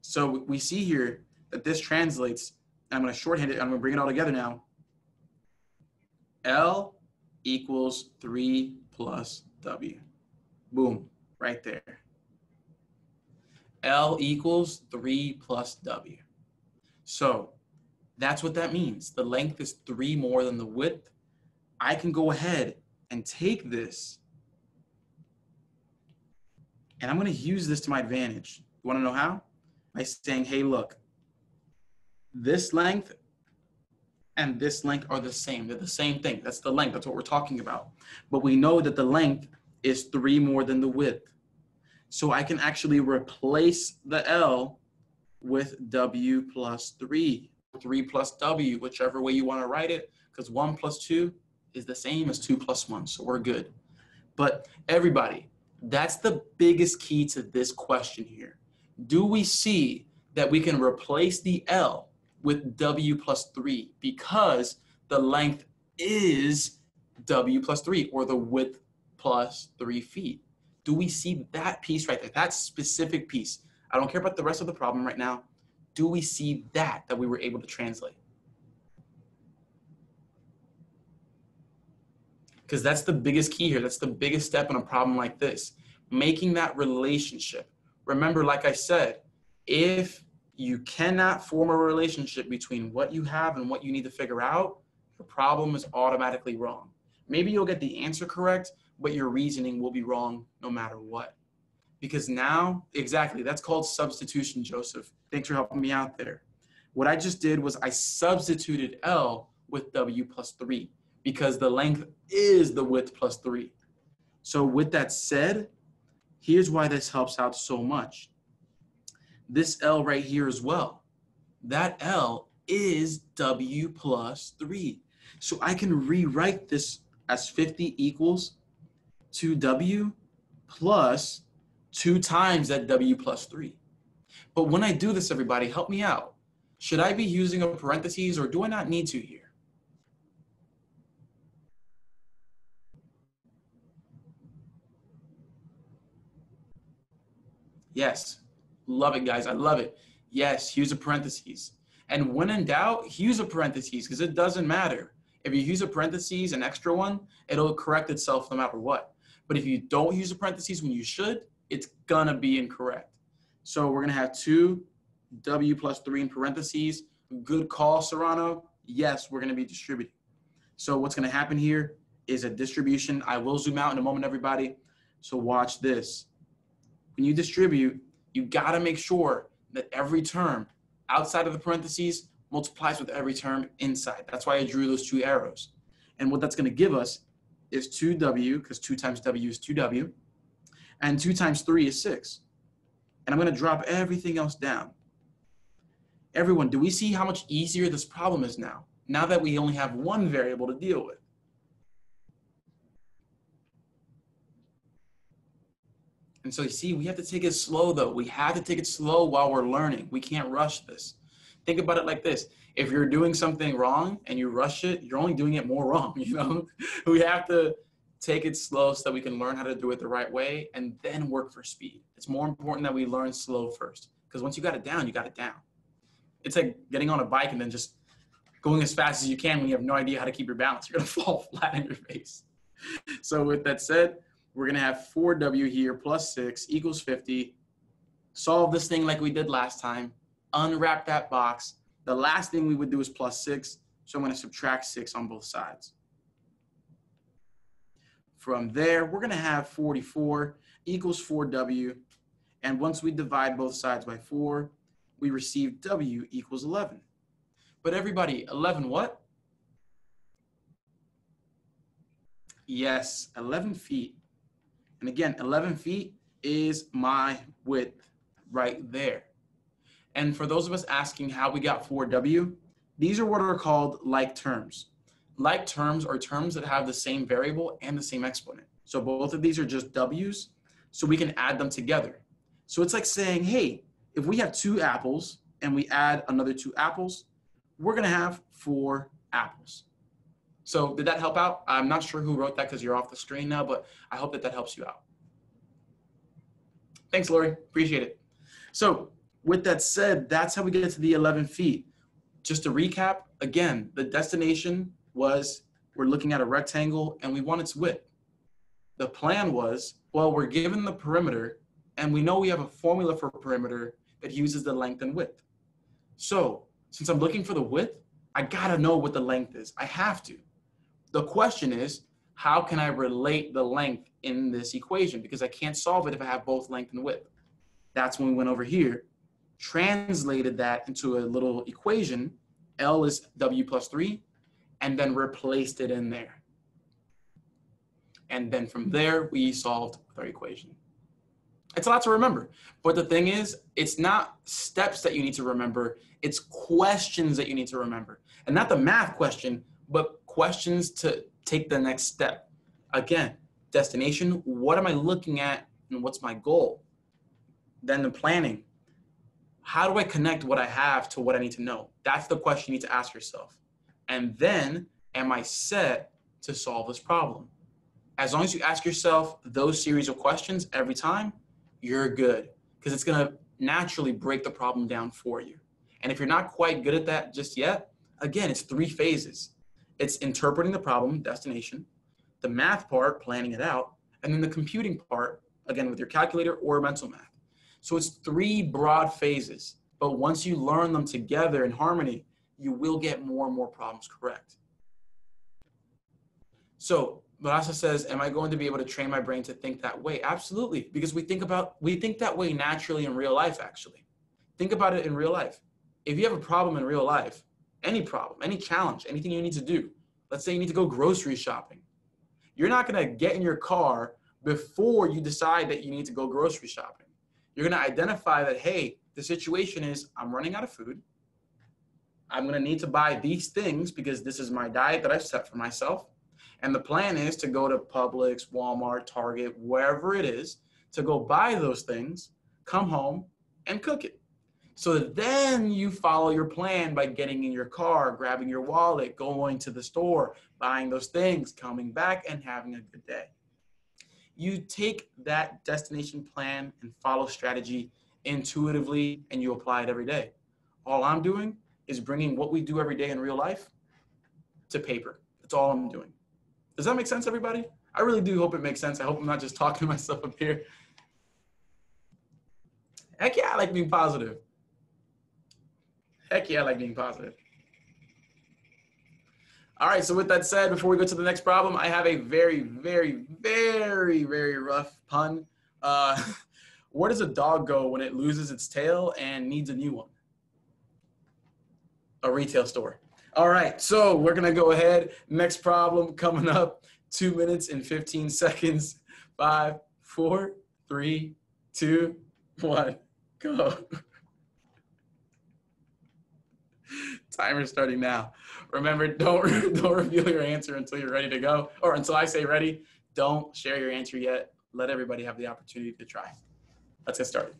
So we see here that this translates, and I'm going to shorthand it, I'm going to bring it all together now. L equals 3 plus W. Boom, right there. L equals 3 plus W. So that's what that means. The length is 3 more than the width. I can go ahead and take this, and I'm going to use this to my advantage. You want to know how? By saying, hey, look, this length and this length are the same. They're the same thing. That's the length. That's what we're talking about. But we know that the length is 3 more than the width. So I can actually replace the L with W plus 3. 3 plus W, whichever way you want to write it, because 1 plus 2 is the same as 2 plus 1. So we're good. But everybody, that's the biggest key to this question here. Do we see that we can replace the L with W plus 3 because the length is W plus 3, or the width plus 3 feet? Do we see that piece right there, that specific piece? I don't care about the rest of the problem right now. Do we see that we were able to translate? Because that's the biggest key here. That's the biggest step in a problem like this. Making that relationship. Remember, like I said, if you cannot form a relationship between what you have and what you need to figure out, your problem is automatically wrong. Maybe you'll get the answer correct, but your reasoning will be wrong no matter what. Because now, exactly, that's called substitution, Joseph. Thanks for helping me out there. What I just did was I substituted L with W plus 3 because the length is the width plus 3. So with that said, here's why this helps out so much. This L right here as well, that L is W plus 3. So I can rewrite this as 50 equals 2W plus 2 times that W plus 3. But when I do this, everybody, help me out. Should I be using a parentheses or do I not need to here? Yes, love it, guys. I love it. Yes, use a parentheses. And when in doubt, use a parentheses because it doesn't matter. If you use a parentheses, an extra one, it'll correct itself no matter what. But if you don't use a parentheses when you should, it's gonna be incorrect. So we're gonna have 2W plus 3 in parentheses. Good call, Serrano. Yes, we're gonna be distributing. So what's gonna happen here is a distribution. I will zoom out in a moment, everybody. So watch this. When you distribute, you gotta make sure that every term outside of the parentheses multiplies with every term inside. That's why I drew those 2 arrows. And what that's gonna give us is 2W, because 2 times W is 2W, and 2 times 3 is 6. And I'm gonna drop everything else down. Everyone, do we see how much easier this problem is now? Now that we only have one variable to deal with. And so you see, we have to take it slow though. We have to take it slow while we're learning. We can't rush this. Think about it like this. If you're doing something wrong and you rush it, you're only doing it more wrong, you know? We have to take it slow so that we can learn how to do it the right way and then work for speed. It's more important that we learn slow first, because once you got it down, you got it down. It's like getting on a bike and then just going as fast as you can when you have no idea how to keep your balance. You're gonna fall flat on your face. So with that said, we're gonna have 4W here plus 6 equals 50. Solve this thing like we did last time. Unwrap that box. The last thing we would do is plus 6. So I'm gonna subtract 6 on both sides. From there, we're gonna have 44 equals 4W. And once we divide both sides by 4, we receive W equals 11. But everybody, 11 what? Yes, 11 feet. And again, 11 feet is my width right there. And for those of us asking how we got 4W, these are what are called like terms. Like terms are terms that have the same variable and the same exponent. So both of these are just W's, so we can add them together. So it's like saying, hey, if we have 2 apples and we add another 2 apples, we're gonna have 4 apples. So did that help out? I'm not sure who wrote that because you're off the screen now, but I hope that that helps you out. Thanks, Lori, appreciate it. So with that said, that's how we get to the 11 feet. Just to recap, again, the destination was we're looking at a rectangle and we want its width. The plan was, well, we're given the perimeter and we know we have a formula for perimeter that uses the length and width. So since I'm looking for the width, I gotta know what the length is. I have to. The question is, how can I relate the length in this equation? Because I can't solve it if I have both length and width. That's when we went over here, translated that into a little equation. L is W plus 3, and then replaced it in there. And then from there, we solved our equation. It's a lot to remember. But the thing is, it's not steps that you need to remember. It's questions that you need to remember. And not the math question, but questions to take the next step. Again, destination, what am I looking at and what's my goal? Then the planning. How do I connect what I have to what I need to know? That's the question you need to ask yourself. And then, am I set to solve this problem? As long as you ask yourself those series of questions every time, you're good, because it's going to naturally break the problem down for you. And if you're not quite good at that just yet, again, it's 3 phases. It's interpreting the problem, destination, the math part, planning it out, and then the computing part, again, with your calculator or mental math. So it's 3 broad phases, but once you learn them together in harmony, you will get more and more problems correct. So Vanessa says, am I going to be able to train my brain to think that way? Absolutely, because we think that way naturally in real life, actually. Think about it in real life. If you have a problem in real life, any problem, any challenge, anything you need to do, let's say you need to go grocery shopping. You're not going to get in your car before you decide that you need to go grocery shopping. You're going to identify that, hey, the situation is I'm running out of food. I'm going to need to buy these things because this is my diet that I've set for myself. And the plan is to go to Publix, Walmart, Target, wherever it is, to go buy those things, come home, and cook it. So then you follow your plan by getting in your car, grabbing your wallet, going to the store, buying those things, coming back, and having a good day. You take that destination plan and follow strategy intuitively, and you apply it every day. All I'm doing is bringing what we do every day in real life to paper. That's all I'm doing. Does that make sense, everybody? I really do hope it makes sense. I hope I'm not just talking to myself up here. Heck yeah, I like being positive. Heck yeah, I like being positive. All right, so with that said, before we go to the next problem, I have a very, very, very, very rough pun. Where does a dog go when it loses its tail and needs a new one? A retail store. All right, so we're gonna go ahead. Next problem coming up, 2 minutes and 15 seconds. 5, 4, 3, 2, 1, go. Timer starting now. Remember, don't reveal your answer until you're ready to go, or until I say ready. Don't share your answer yet. Let everybody have the opportunity to try. Let's get started.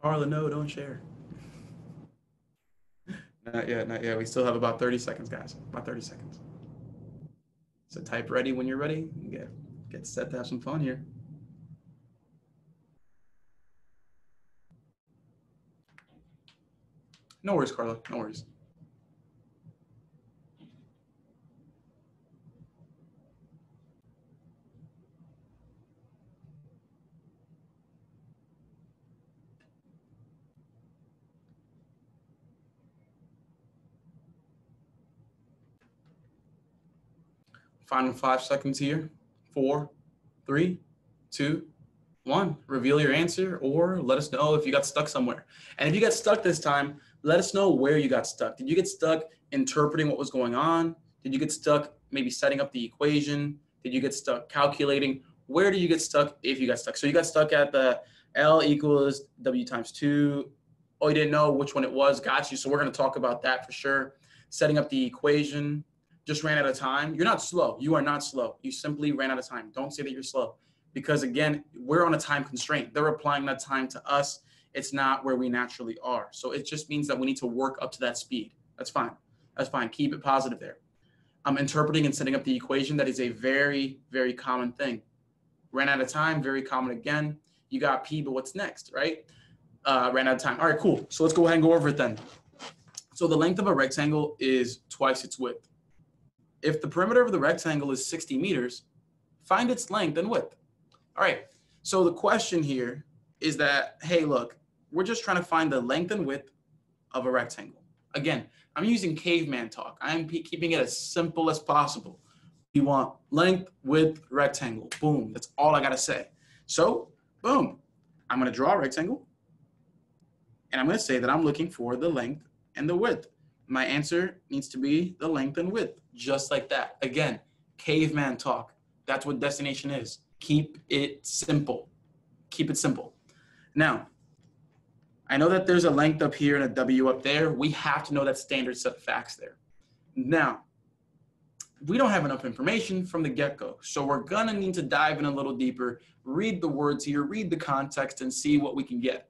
Carla, no, don't share. Not yet, not yet. We still have about 30 seconds, guys. About 30 seconds. So type ready when you're ready. Get set to have some fun here. No worries, Carla. No worries. Final 5 seconds here. 4, 3, 2, 1. Reveal your answer or let us know if you got stuck somewhere. And if you got stuck this time, let us know where you got stuck. Did you get stuck interpreting what was going on? Did you get stuck maybe setting up the equation? Did you get stuck calculating? Where do you get stuck if you got stuck? So you got stuck at the L equals W times 2. Oh, you didn't know which one it was. Got you. So we're going to talk about that for sure. Setting up the equation. Just ran out of time. You're not slow. You are not slow. You simply ran out of time. Don't say that you're slow. Because again, we're on a time constraint. They're applying that time to us. It's not where we naturally are. So it just means that we need to work up to that speed. That's fine. That's fine. Keep it positive there. I'm interpreting and setting up the equation. That is a very, very common thing. Ran out of time. Very common again. You got P, but what's next, right? Ran out of time. All right, cool. So let's go ahead and go over it then. So the length of a rectangle is twice its width. If the perimeter of the rectangle is 60 meters, find its length and width. All right, so the question here is that, hey, look, we're just trying to find the length and width of a rectangle. Again, I'm using caveman talk. I'm keeping it as simple as possible. You want length, width, rectangle. Boom, that's all I gotta say. So, boom, I'm gonna draw a rectangle, and I'm gonna say that I'm looking for the length and the width. My answer needs to be the length and width, just like that. Again, caveman talk. That's what destination is. Keep it simple. Keep it simple. Now, I know that there's a length up here and a W up there. We have to know that standard set of facts there. Now, we don't have enough information from the get-go, so we're gonna need to dive in a little deeper, read the words here, read the context, and see what we can get.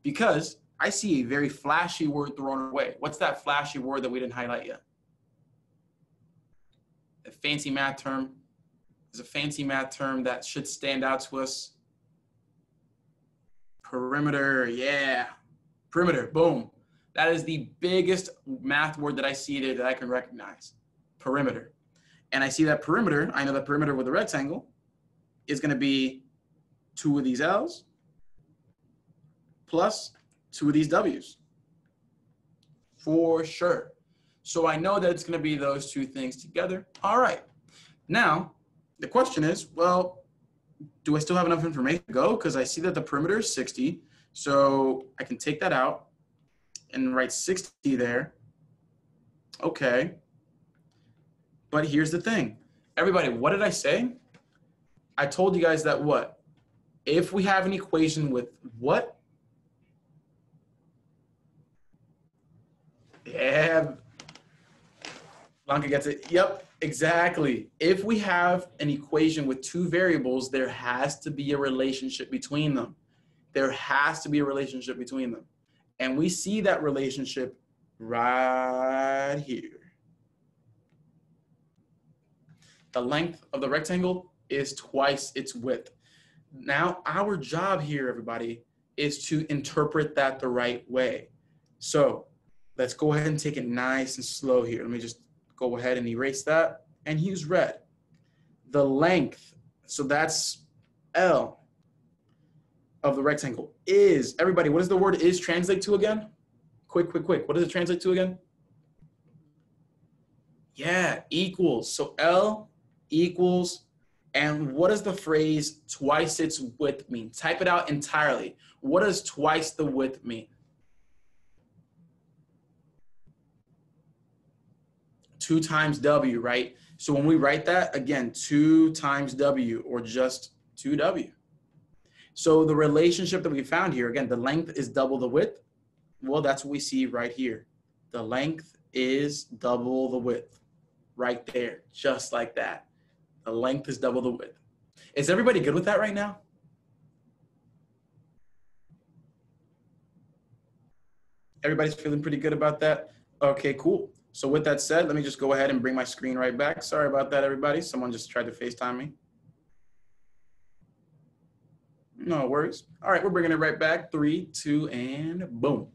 Because I see a very flashy word thrown away. What's that flashy word that we didn't highlight yet? A fancy math term. There's a fancy math term that should stand out to us. Perimeter, yeah. Perimeter, boom. That is the biggest math word that I see there that I can recognize. Perimeter. And I see that perimeter, I know that perimeter with a rectangle is gonna be 2 of these L's plus 2 of these W's, for sure. So I know that it's gonna be those 2 things together. All right, now the question is, well, do I still have enough information to go? Because I see that the perimeter is 60, so I can take that out and write 60 there. Okay, but here's the thing. Everybody, what did I say? I told you guys that what? If we have an equation with what? Yeah, Blanca gets it. Yep, exactly. If we have an equation with 2 variables, there has to be a relationship between them. There has to be a relationship between them. And we see that relationship right here. The length of the rectangle is twice its width. Now, our job here, everybody, is to interpret that the right way. So let's go ahead and take it nice and slow here. Let me just go ahead and erase that and use red. The length, so that's L of the rectangle is, everybody, what does the word is translate to again? Quick. What does it translate to again? Yeah, equals. So L equals, and what does the phrase twice its width mean? Type it out entirely. What does twice the width mean? 2 times W, right? So when we write that, again, 2 times W, or just 2W. So the relationship that we found here, again, the length is double the width. Well, that's what we see right here. The length is double the width, right there, just like that. The length is double the width. Is everybody good with that right now? Everybody's feeling pretty good about that? Okay, cool. So with that said, let me just go ahead and bring my screen right back. Sorry about that, everybody. Someone just tried to FaceTime me. No worries. All right, we're bringing it right back. 3, 2, and boom.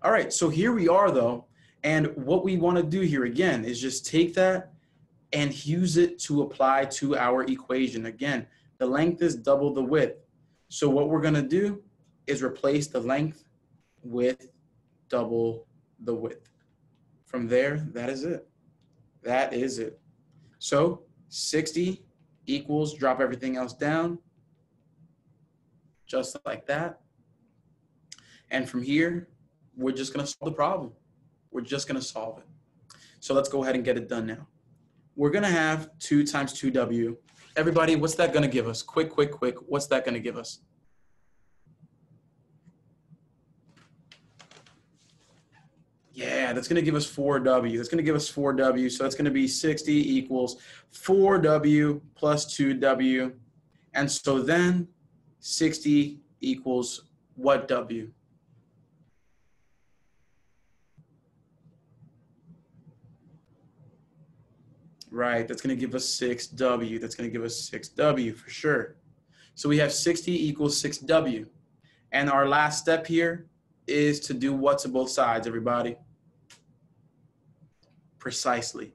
All right, so here we are though. And what we want to do here again is just take that and use it to apply to our equation. Again, the length is double the width. So what we're going to do is replace the length with double the width. From there, that is it. That is it. So 60 equals, drop everything else down, just like that. And from here, we're just going to solve the problem. We're just going to solve it. So let's go ahead and get it done now. we're going to have 2 times 2w. Everybody, what's that going to give us? Quick. What's that going to give us? Yeah, that's going to give us 4w. That's going to give us 4w. So that's going to be 60 equals 4w plus 2w. And so then 60 equals what w? Right, that's going to give us 6w. That's going to give us 6w for sure. So we have 60 equals 6w. And our last step here is to do what to both sides, everybody? Precisely.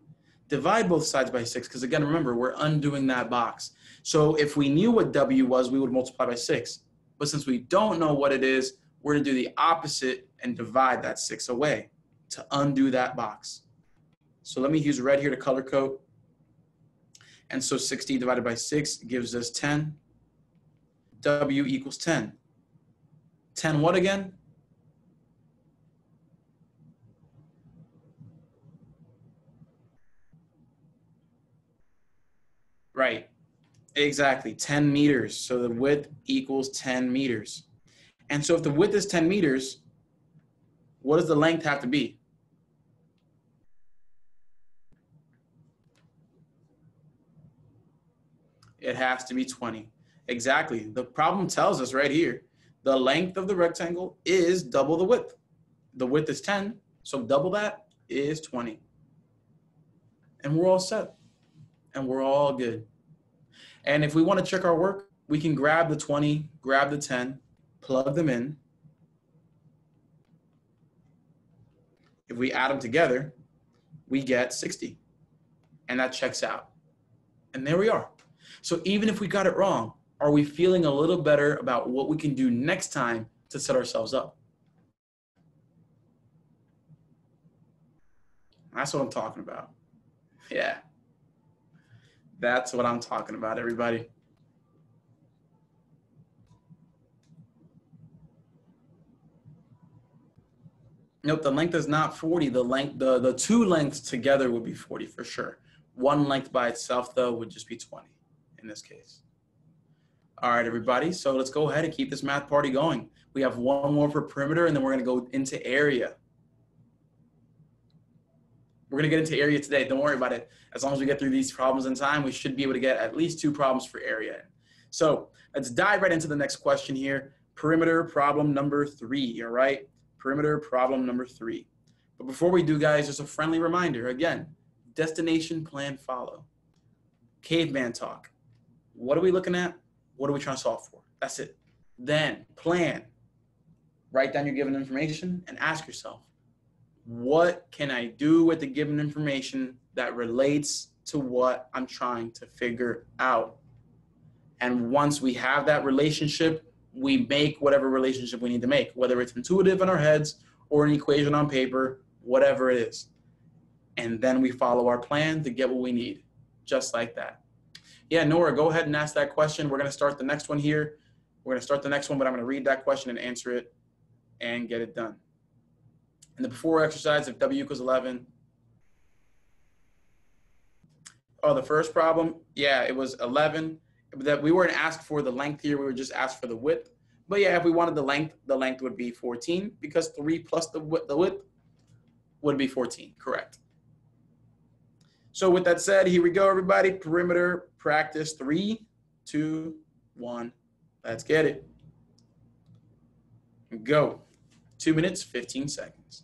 Divide both sides by 6, because again, remember, we're undoing that box. So if we knew what w was, we would multiply by 6. But since we don't know what it is, we're going to do the opposite and divide that 6 away to undo that box. So let me use red here to color code. And so 60 divided by 6 gives us 10. W equals 10. 10 what again? Right, exactly, 10 meters. So the width equals 10 meters. And so if the width is 10 meters, what does the length have to be? It has to be 20. Exactly. The problem tells us right here, the length of the rectangle is double the width. The width is 10, so double that is 20. And we're all set. And we're all good. And if we want to check our work, we can grab the 20, grab the 10, plug them in. If we add them together, we get 60. And that checks out. And there we are. So even if we got it wrong, are we feeling a little better about what we can do next time to set ourselves up? That's what I'm talking about. Yeah. That's what I'm talking about, everybody. Nope, the length is not 40. The two lengths together would be 40 for sure. One length by itself, though, would just be 20 in this case. All right, everybody. So let's go ahead and keep this math party going. We have one more for perimeter, and then we're going to go into area. We're going to get into area today. Don't worry about it. As long as we get through these problems in time, we should be able to get at least 2 problems for area. So let's dive right into the next question here. Perimeter problem number 3, all right? Perimeter problem number 3. But before we do, guys, just a friendly reminder. Again, destination, plan, follow. Caveman talk. What are we looking at? What are we trying to solve for? That's it. Then plan. Write down your given information and ask yourself, what can I do with the given information that relates to what I'm trying to figure out? And once we have that relationship, we make whatever relationship we need to make, whether it's intuitive in our heads or an equation on paper, whatever it is. And then we follow our plan to get what we need, just like that. Yeah, Nora, go ahead and ask that question. We're going to start the next one here. We're going to start the next one, but I'm going to read that question and answer it and get it done. In the before exercise, if W equals 11. Oh, the first problem, yeah, it was 11. That we weren't asked for the length here. We were just asked for the width. But yeah, if we wanted the length would be 14 because 3 plus the width would be 14, correct. So with that said, here we go, everybody. Perimeter practice 3, 2, 1. Let's get it. Go. 2 minutes, 15 seconds.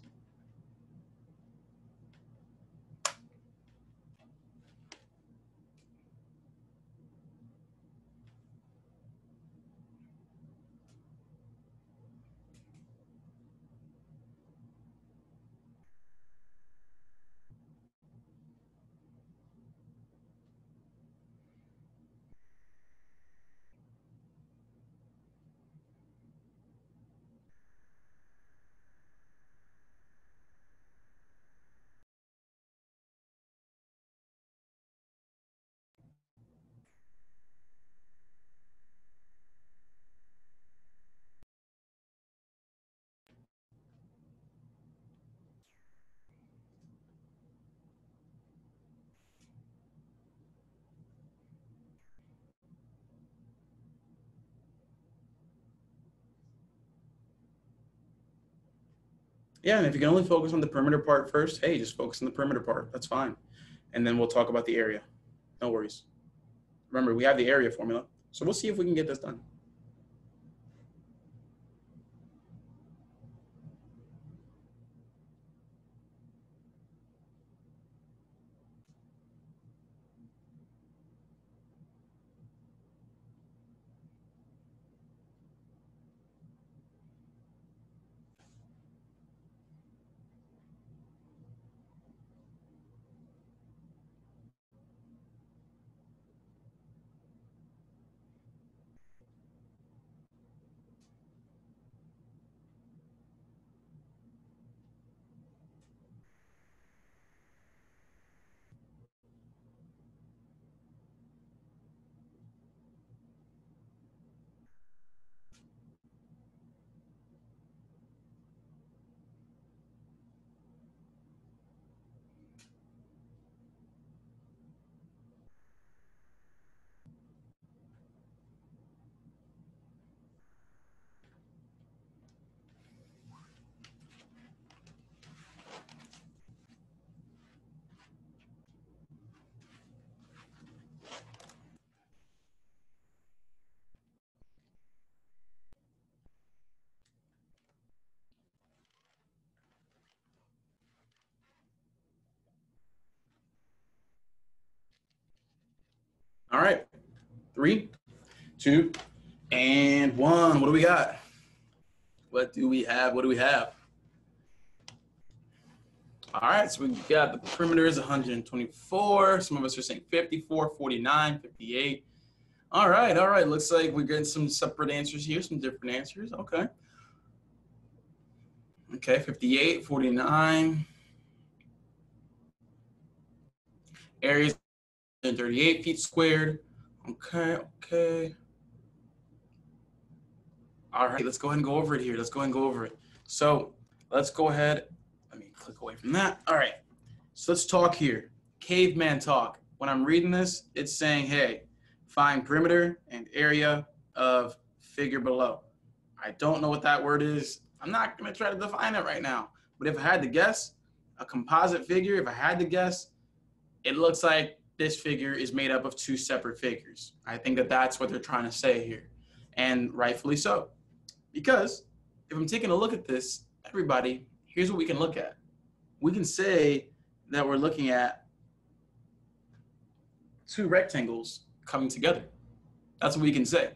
Yeah, and if you can only focus on the perimeter part first, hey, just focus on the perimeter part. That's fine. And then we'll talk about the area. No worries. Remember, we have the area formula. So we'll see if we can get this done. All right, 3, 2, and 1. What do we got? What do we have? What do we have? All right, so we got the perimeter is 124. Some of us are saying 54, 49, 58. All right. Looks like we're getting some separate answers here, some different answers. Okay. Okay, 58, 49. Area is 38 feet squared. Okay. All right, let's go ahead and go over it here. So let's go ahead. Let me click away from that. All right, so let's talk here. Caveman talk. When I'm reading this, it's saying, hey, find perimeter and area of figure below. I don't know what that word is. I'm not going to try to define it right now. But if I had to guess, a composite figure, if I had to guess, it looks like this figure is made up of 2 separate figures. I think that that's what they're trying to say here. And rightfully so. Because if I'm taking a look at this, everybody, here's what we can look at. We can say that we're looking at 2 rectangles coming together. That's what we can say.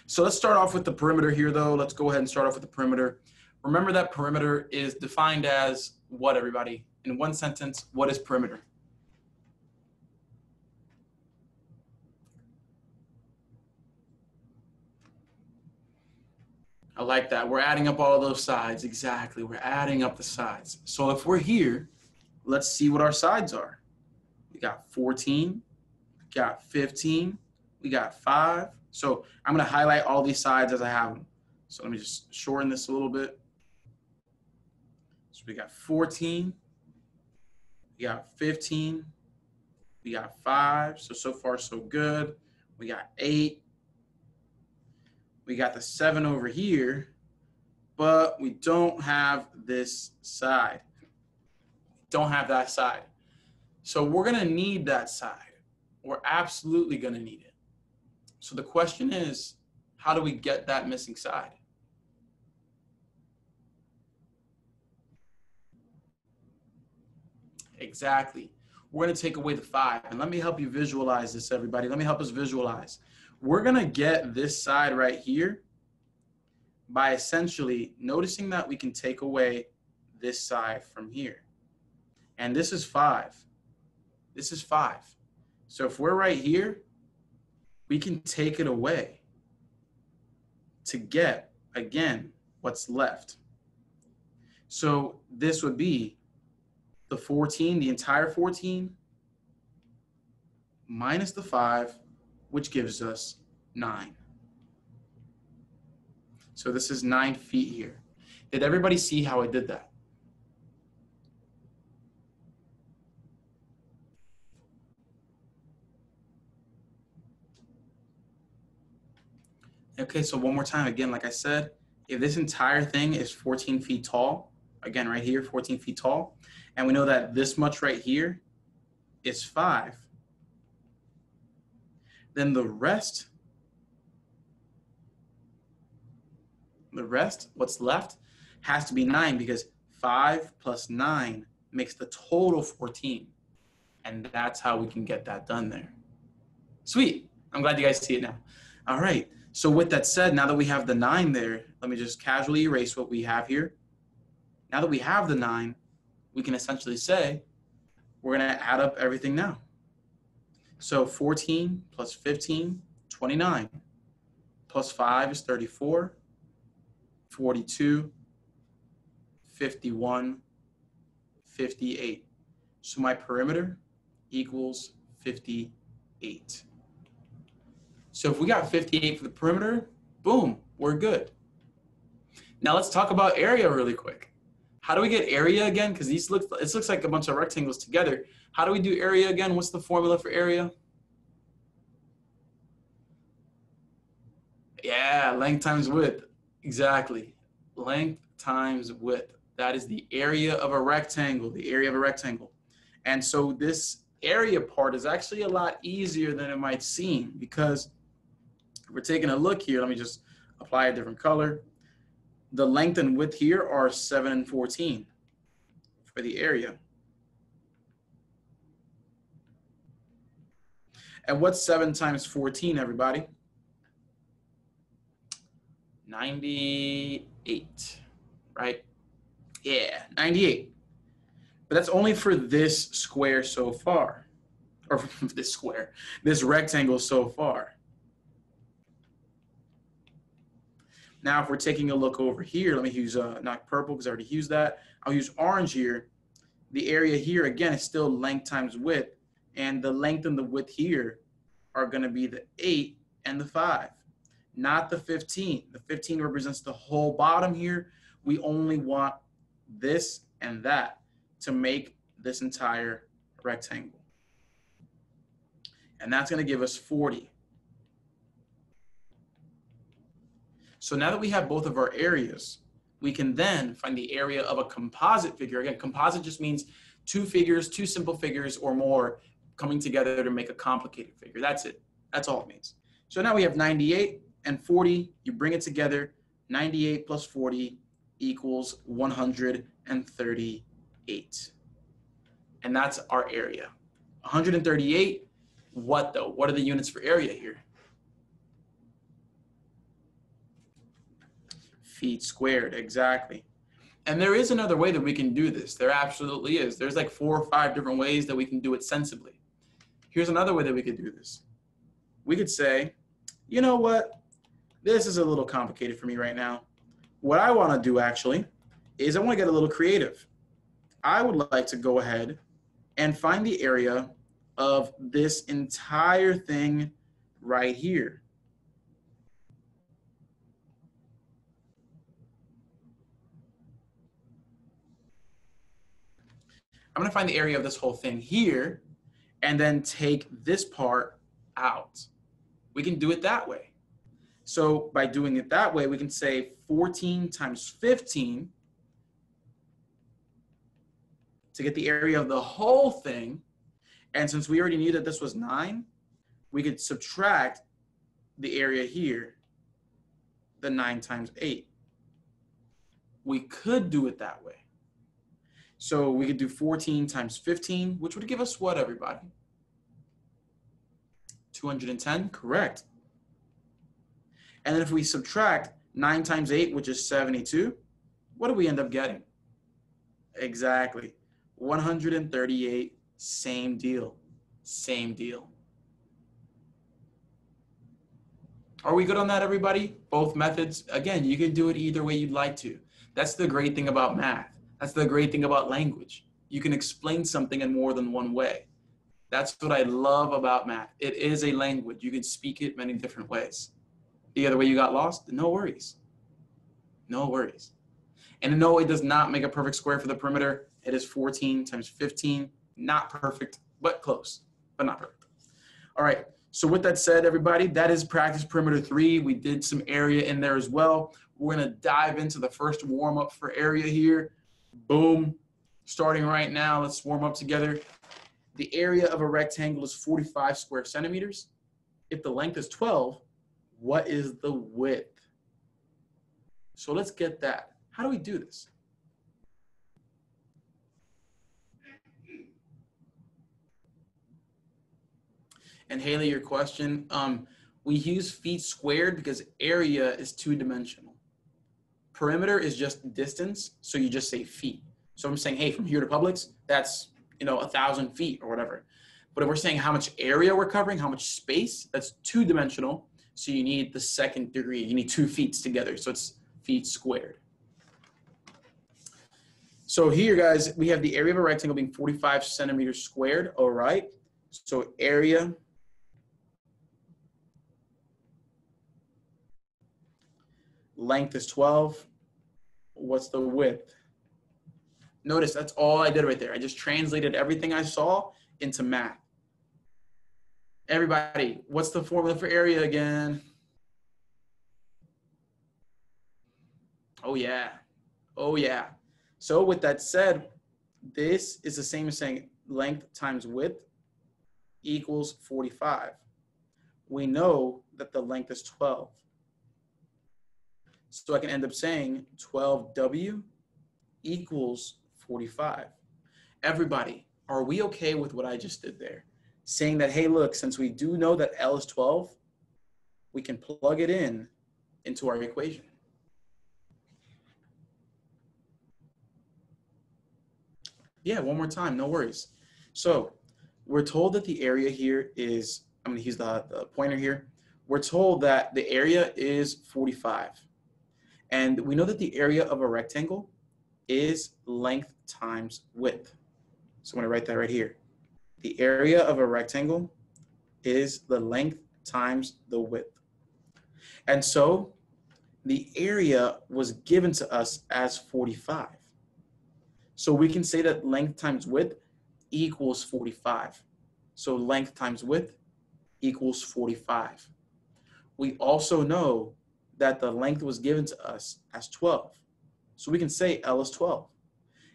So let's start off with the perimeter here, though. Let's go ahead and start off with the perimeter. Remember that perimeter is defined as what, everybody? In one sentence, what is perimeter? I like that. We're adding up all those sides. Exactly. We're adding up the sides. So if we're here, let's see what our sides are. We got 14, we got 15, we got 5. So I'm going to highlight all these sides as I have them. So let me just shorten this a little bit. So we got 14, we got 15, we got 5. So far, so good. We got 8. We got the 7 over here, but we don't have this side. Don't have that side. So we're going to need that side. We're absolutely going to need it. So the question is, how do we get that missing side? Exactly. We're going to take away the 5. And let me help you visualize this, everybody. Let me help us visualize. We're going to get this side right here by essentially noticing that we can take away this side from here. And this is 5. This is 5. So if we're right here, we can take it away to get, again, what's left. So this would be the 14, the entire 14, minus the 5, which gives us 9. So this is 9 feet here. Did everybody see how I did that? Okay, so one more time, again, like I said, if this entire thing is 14 feet tall, again, right here, 14 feet tall. And we know that this much right here is 5. Then the rest, what's left, has to be 9, because 5 plus 9 makes the total 14. And that's how we can get that done there. Sweet. I'm glad you guys see it now. All right. So with that said, now that we have the 9 there, let me just casually erase what we have here. Now that we have the 9, we can essentially say we're going to add up everything now. So 14 plus 15, 29, plus 5 is 34, 42, 51, 58. So my perimeter equals 58. So if we got 58 for the perimeter, boom, we're good. Now let's talk about area really quick. How do we get area again? Because this looks like a bunch of rectangles together. How do we do area again? What's the formula for area? Yeah, length times width. Exactly. Length times width. That is the area of a rectangle, the area of a rectangle. And so this area part is actually a lot easier than it might seem, because if we're taking a look here, let me just apply a different color. The length and width here are 7 and 14 for the area. And what's 7 times 14, everybody? 98, right? Yeah, 98. But that's only for this square so far, or this rectangle so far. Now, if we're taking a look over here, let me use not purple because I already used that. I'll use orange here. The area here, again, is still length times width. And the length and the width here are going to be the 8 and the 5, not the 15. The 15 represents the whole bottom here. We only want this and that to make this entire rectangle. And that's going to give us 40. So now that we have both of our areas, we can then find the area of a composite figure. Again, composite just means two figures, two simple figures or more coming together to make a complicated figure. That's it. That's all it means. So now we have 98 and 40. You bring it together. 98 plus 40 equals 138. And that's our area. 138, what though? What are the units for area here? Feet squared, exactly. And there is another way that we can do this. There absolutely is. There's like 4 or 5 different ways that we can do it sensibly. Here's another way that we could do this. We could say, you know what? This is a little complicated for me right now. What I want to do actually is I want to get a little creative. I would like to go ahead and find the area of this entire thing right here. I'm going to find the area of this whole thing here and then take this part out. We can do it that way. So by doing it that way, we can say 14 times 15 to get the area of the whole thing. And since we already knew that this was 9, we could subtract the area here, the 9 times 8. We could do it that way. So we could do 14 times 15, which would give us what, everybody? 210, correct. And then if we subtract 9 times 8, which is 72, what do we end up getting? Exactly, 138, same deal, same deal. Are we good on that, everybody? Both methods, again, you can do it either way you'd like to. That's the great thing about math. That's the great thing about language. You can explain something in more than one way. That's what I love about math. It is a language. You can speak it many different ways. The other way you got lost, no worries. No worries. And no, it does not make a perfect square for the perimeter. It is 14 times 15. Not perfect, but close, but not perfect. All right, so with that said, everybody, that is practice perimeter 3. We did some area in there as well. We're gonna dive into the first warm up for area here. Boom. Starting right now, let's warm up together. The area of a rectangle is 45 square centimeters. If the length is 12, what is the width? So let's get that. How do we do this? And Haley, your question, we use feet squared because area is two-dimensional. Perimeter is just distance, so you just say feet. So I'm saying, hey, from here to Publix, that's 1,000 feet or whatever. But if we're saying how much area we're covering, how much space, that's two-dimensional. So you need the second degree. You need 2 feet together. So it's feet squared. So here, guys, we have the area of a rectangle being 45 centimeters squared. All right. So area length is 12. What's the width? Notice that's all I did right there. I just translated everything I saw into math. Everybody, what's the formula for area again? Oh, yeah. Oh, yeah. So with that said, this is the same as saying length times width equals 45. We know that the length is 12. So I can end up saying 12W equals 45. Everybody, are we okay with what I just did there? Saying that, hey, look, since we do know that L is 12, we can plug it in into our equation. Yeah, one more time, no worries. So we're told that the area here is, I'm going to use the pointer here. We're told that the area is 45. And we know that the area of a rectangle is length times width. So I'm going to write that right here. The area of a rectangle is the length times the width. And so the area was given to us as 45. So we can say that length times width equals 45. So length times width equals 45. We also know that the length was given to us as 12. So we can say L is 12.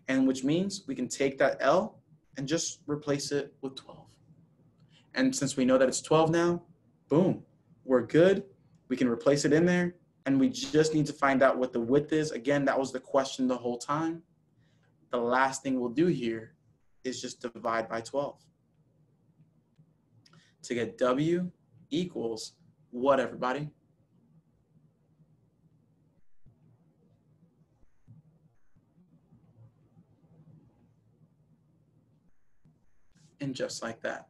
And which means we can take that L and just replace it with 12. And since we know that it's 12 now, boom, we're good. We can replace it in there. And we just need to find out what the width is. Again, that was the question the whole time. The last thing we'll do here is just divide by 12 to get W equals what, everybody? And just like that.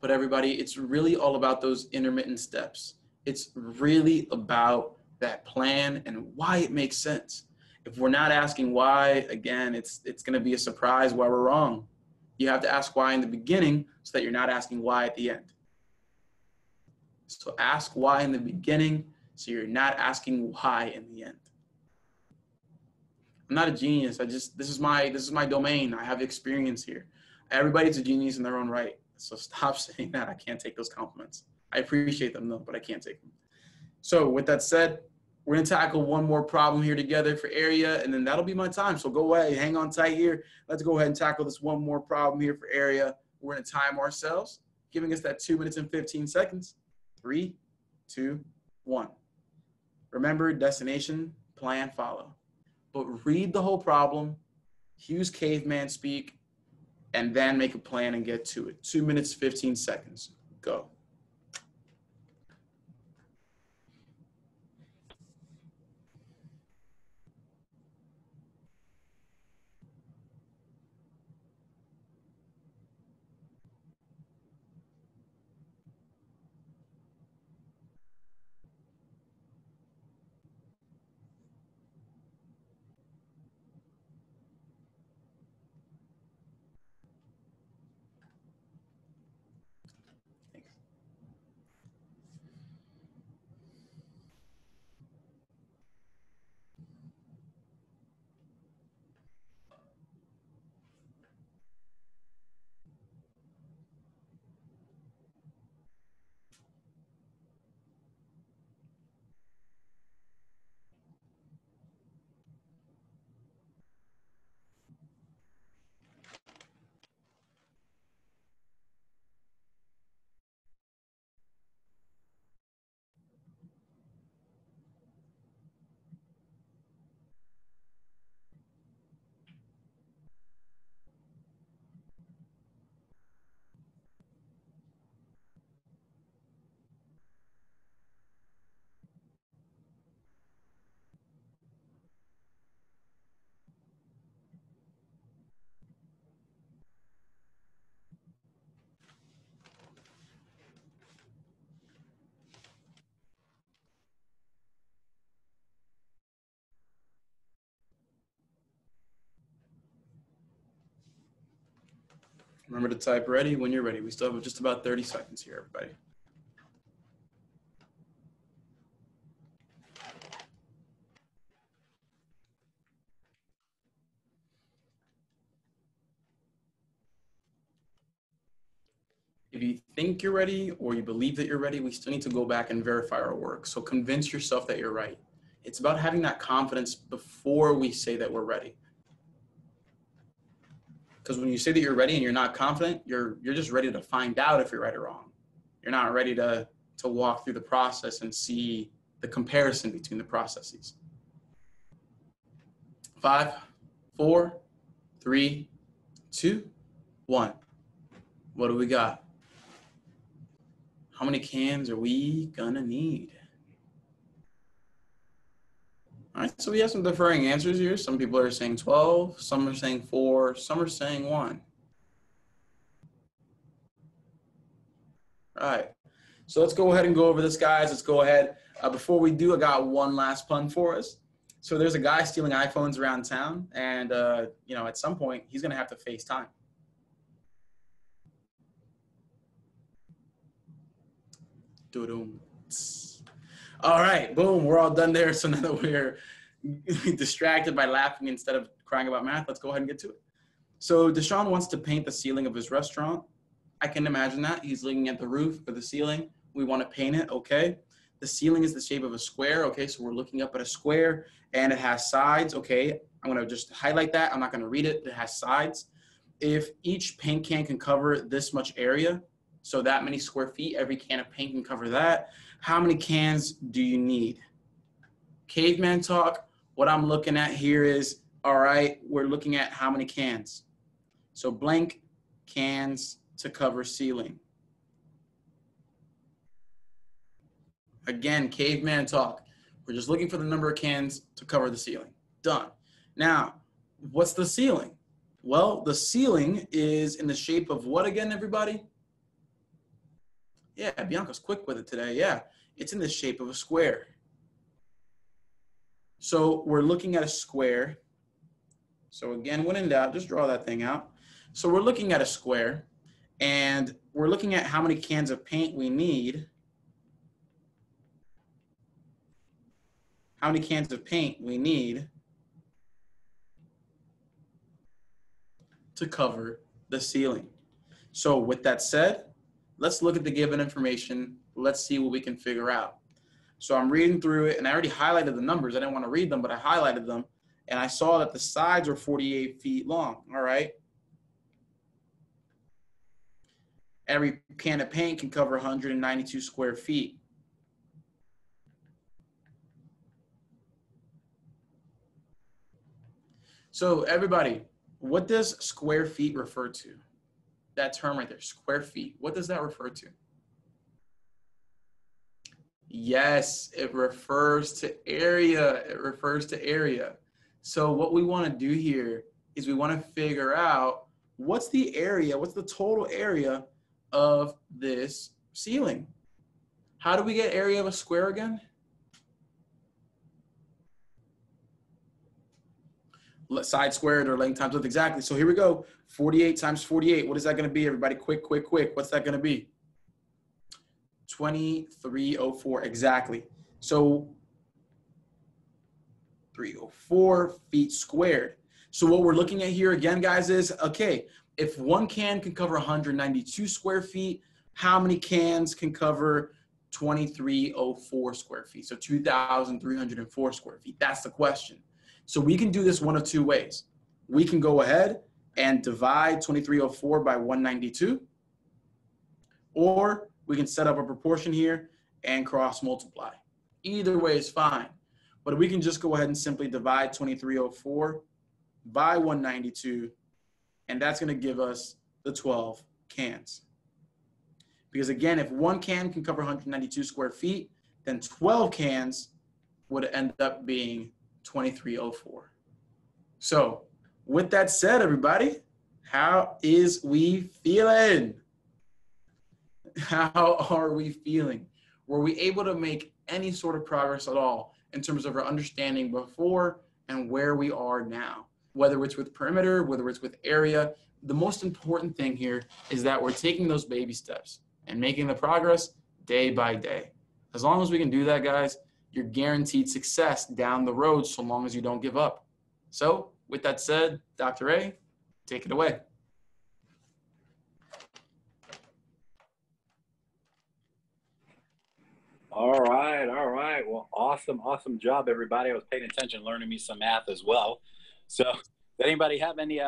But everybody, it's really all about those intermittent steps. It's really about that plan and why it makes sense. If we're not asking why, again, it's going to be a surprise why we're wrong. You have to ask why in the beginning so that you're not asking why at the end. So ask why in the beginning so you're not asking why in the end. I'm not a genius. This is my domain. I have experience here. Everybody's a genius in their own right. So stop saying that. I can't take those compliments. I appreciate them though, but I can't take them. So with that said, we're going to tackle one more problem here together for area, and then that'll be my time. So go ahead, hang on tight here. Let's go ahead and tackle this one more problem here for area. We're going to time ourselves, giving us that 2 minutes and 15 seconds. 3, 2, 1. Remember, destination, plan, follow. But read the whole problem, use caveman speak, and then make a plan and get to it. 2 minutes, 15 seconds. Go. Remember to type ready when you're ready. We still have just about 30 seconds here, everybody. If you think you're ready or you believe that you're ready, we still need to go back and verify our work. So convince yourself that you're right. It's about having that confidence before we say that we're ready. Because when you say that you're ready and you're not confident, you're just ready to find out if you're right or wrong. You're not ready to walk through the process and see the comparison between the processes. 5, 4, 3, 2, 1. What do we got? How many cans are we gonna need? All right, so we have some differing answers here. Some people are saying 12, some are saying 4, some are saying 1. All right, so let's go ahead and go over this, guys. Let's go ahead. Before we do, I got one last pun for us. So there's a guy stealing iPhones around town, and you know, at some point, he's gonna have to face time. All right, boom, we're all done there. So now that we're distracted by laughing instead of crying about math, let's go ahead and get to it. So Deshaun wants to paint the ceiling of his restaurant. I can imagine that. He's looking at the roof or the ceiling. We want to paint it, okay? The ceiling is the shape of a square, okay? So we're looking up at a square and it has sides, okay? I'm gonna just highlight that. I'm not gonna read it. It has sides. If each paint can cover this much area, so that many square feet, every can of paint can cover that. How many cans do you need? Caveman talk, what I'm looking at here is, all right, we're looking at how many cans. So blank cans to cover ceiling. Again, caveman talk. We're just looking for the number of cans to cover the ceiling. Done. Now, what's the ceiling? Well, the ceiling is in the shape of what again, everybody? Yeah, Bianca's quick with it today. Yeah, it's in the shape of a square. So we're looking at a square. So again, when in doubt, just draw that thing out. So we're looking at a square, and we're looking at how many cans of paint we need. How many cans of paint we need to cover the ceiling. So with that said, let's look at the given information. Let's see what we can figure out. So I'm reading through it, and I already highlighted the numbers. I didn't want to read them, but I highlighted them, and I saw that the sides are 48 feet long. All right. Every can of paint can cover 192 square feet. So everybody, what does square feet refer to? That term right there, square feet. What does that refer to? Yes, it refers to area. It refers to area. So what we want to do here is we want to figure out what's the area, what's the total area of this ceiling. How do we get area of a square again? Side squared or length times width, exactly. So here we go, 48 times 48. What is that going to be, everybody? Quick. What's that going to be? 2304, exactly. So 304 feet squared. So what we're looking at here again, guys, is, okay, if one can cover 192 square feet, how many cans can cover 2304 square feet? So 2,304 square feet. That's the question. So we can do this one of two ways. We can go ahead and divide 2304 by 192, or we can set up a proportion here and cross multiply. Either way is fine, but we can just go ahead and simply divide 2304 by 192, and that's going to give us the 12 cans. Because again, if one can cover 192 square feet, then 12 cans would end up being 2304. So with that said, everybody, how is we feeling? How are we feeling? Were we able to make any sort of progress at all in terms of our understanding before and where we are now? whether it's with perimeter, whether it's with area. The most important thing here is that we're taking those baby steps and making the progress day by day. As long as we can do that, guys, you're guaranteed success down the road so long as you don't give up. So with that said, Dr. A, take it away. All right. Well, awesome job, everybody. I was paying attention, learning me some math as well. So, does anybody have any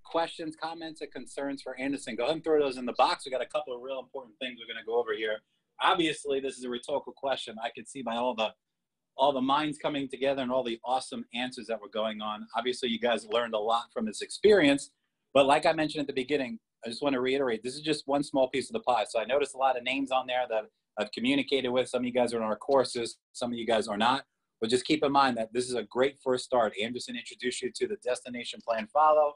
questions, comments, or concerns for Anderson? Go ahead and throw those in the box. We got a couple of real important things we're going to go over here. Obviously, this is a rhetorical question. I can see by all the minds coming together and all the awesome answers that were going on. Obviously, you guys learned a lot from this experience. But like I mentioned at the beginning, I just want to reiterate, this is just one small piece of the pie. So I noticed a lot of names on there that I've communicated with. Some of you guys are in our courses, some of you guys are not. But just keep in mind that this is a great first start. Anderson introduced you to the destination plan follow.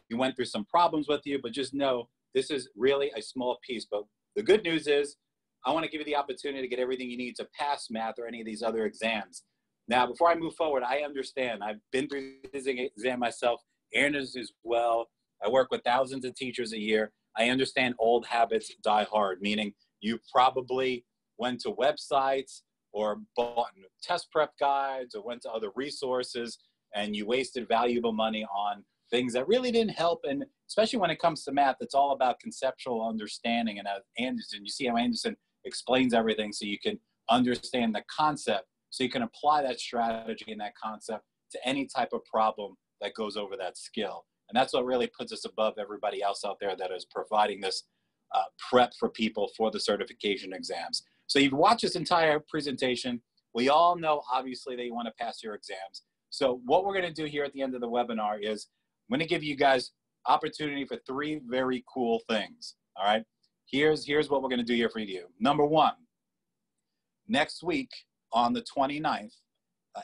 He went through some problems with you, but just know this is really a small piece. But the good news is I want to give you the opportunity to get everything you need to pass math or any of these other exams. Now, before I move forward, I understand. I've been through this exam myself. Anderson as well. I work with thousands of teachers a year. I understand old habits die hard, meaning you probably went to websites or bought test prep guides or went to other resources and you wasted valuable money on things that really didn't help. And especially when it comes to math, it's all about conceptual understanding. And as Anderson, you see how Anderson explains everything so you can understand the concept, so you can apply that strategy and that concept to any type of problem that goes over that skill. And that's what really puts us above everybody else out there that is providing this prep for people for the certification exams. So you've watched this entire presentation. We all know, obviously, that you want to pass your exams. So what we're going to do here at the end of the webinar is I'm going to give you guys opportunity for 3 very cool things. All right. Here's what we're going to do here for you. Number 1, next week on the 29th,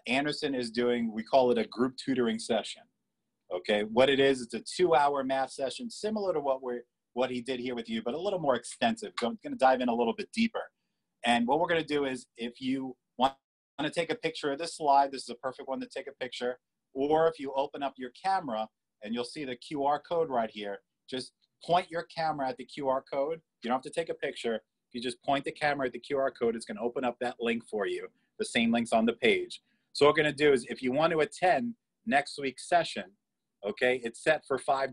Anderson is doing, we call it a group tutoring session. Okay. What it is, it's a 2-hour math session, similar to what he did here with you, but a little more extensive. Going to dive in a little bit deeper. And what we're going to do is, if you want to take a picture of this slide, this is a perfect one to take a picture. Or if you open up your camera and you'll see the QR code right here, just point your camera at the QR code. You don't have to take a picture. You just point the camera at the QR code. It's going to open up that link for you. The same link's on the page. So what we're going to do is, if you want to attend next week's session, okay, it's set for $5.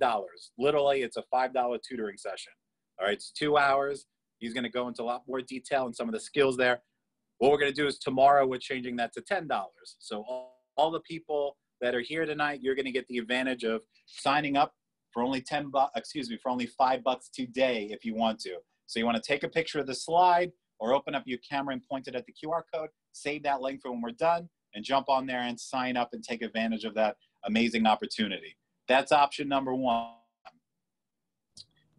Literally, it's a $5 tutoring session. All right, it's 2 hours. He's going to go into a lot more detail and some of the skills there. What we're going to do is tomorrow we're changing that to $10. So all the people that are here tonight, you're going to get the advantage of signing up for only for only $5 today if you want to. So you want to take a picture of the slide or open up your camera and point it at the QR code, save that link for when we're done, and jump on there and sign up and take advantage of that amazing opportunity. That's option number 1.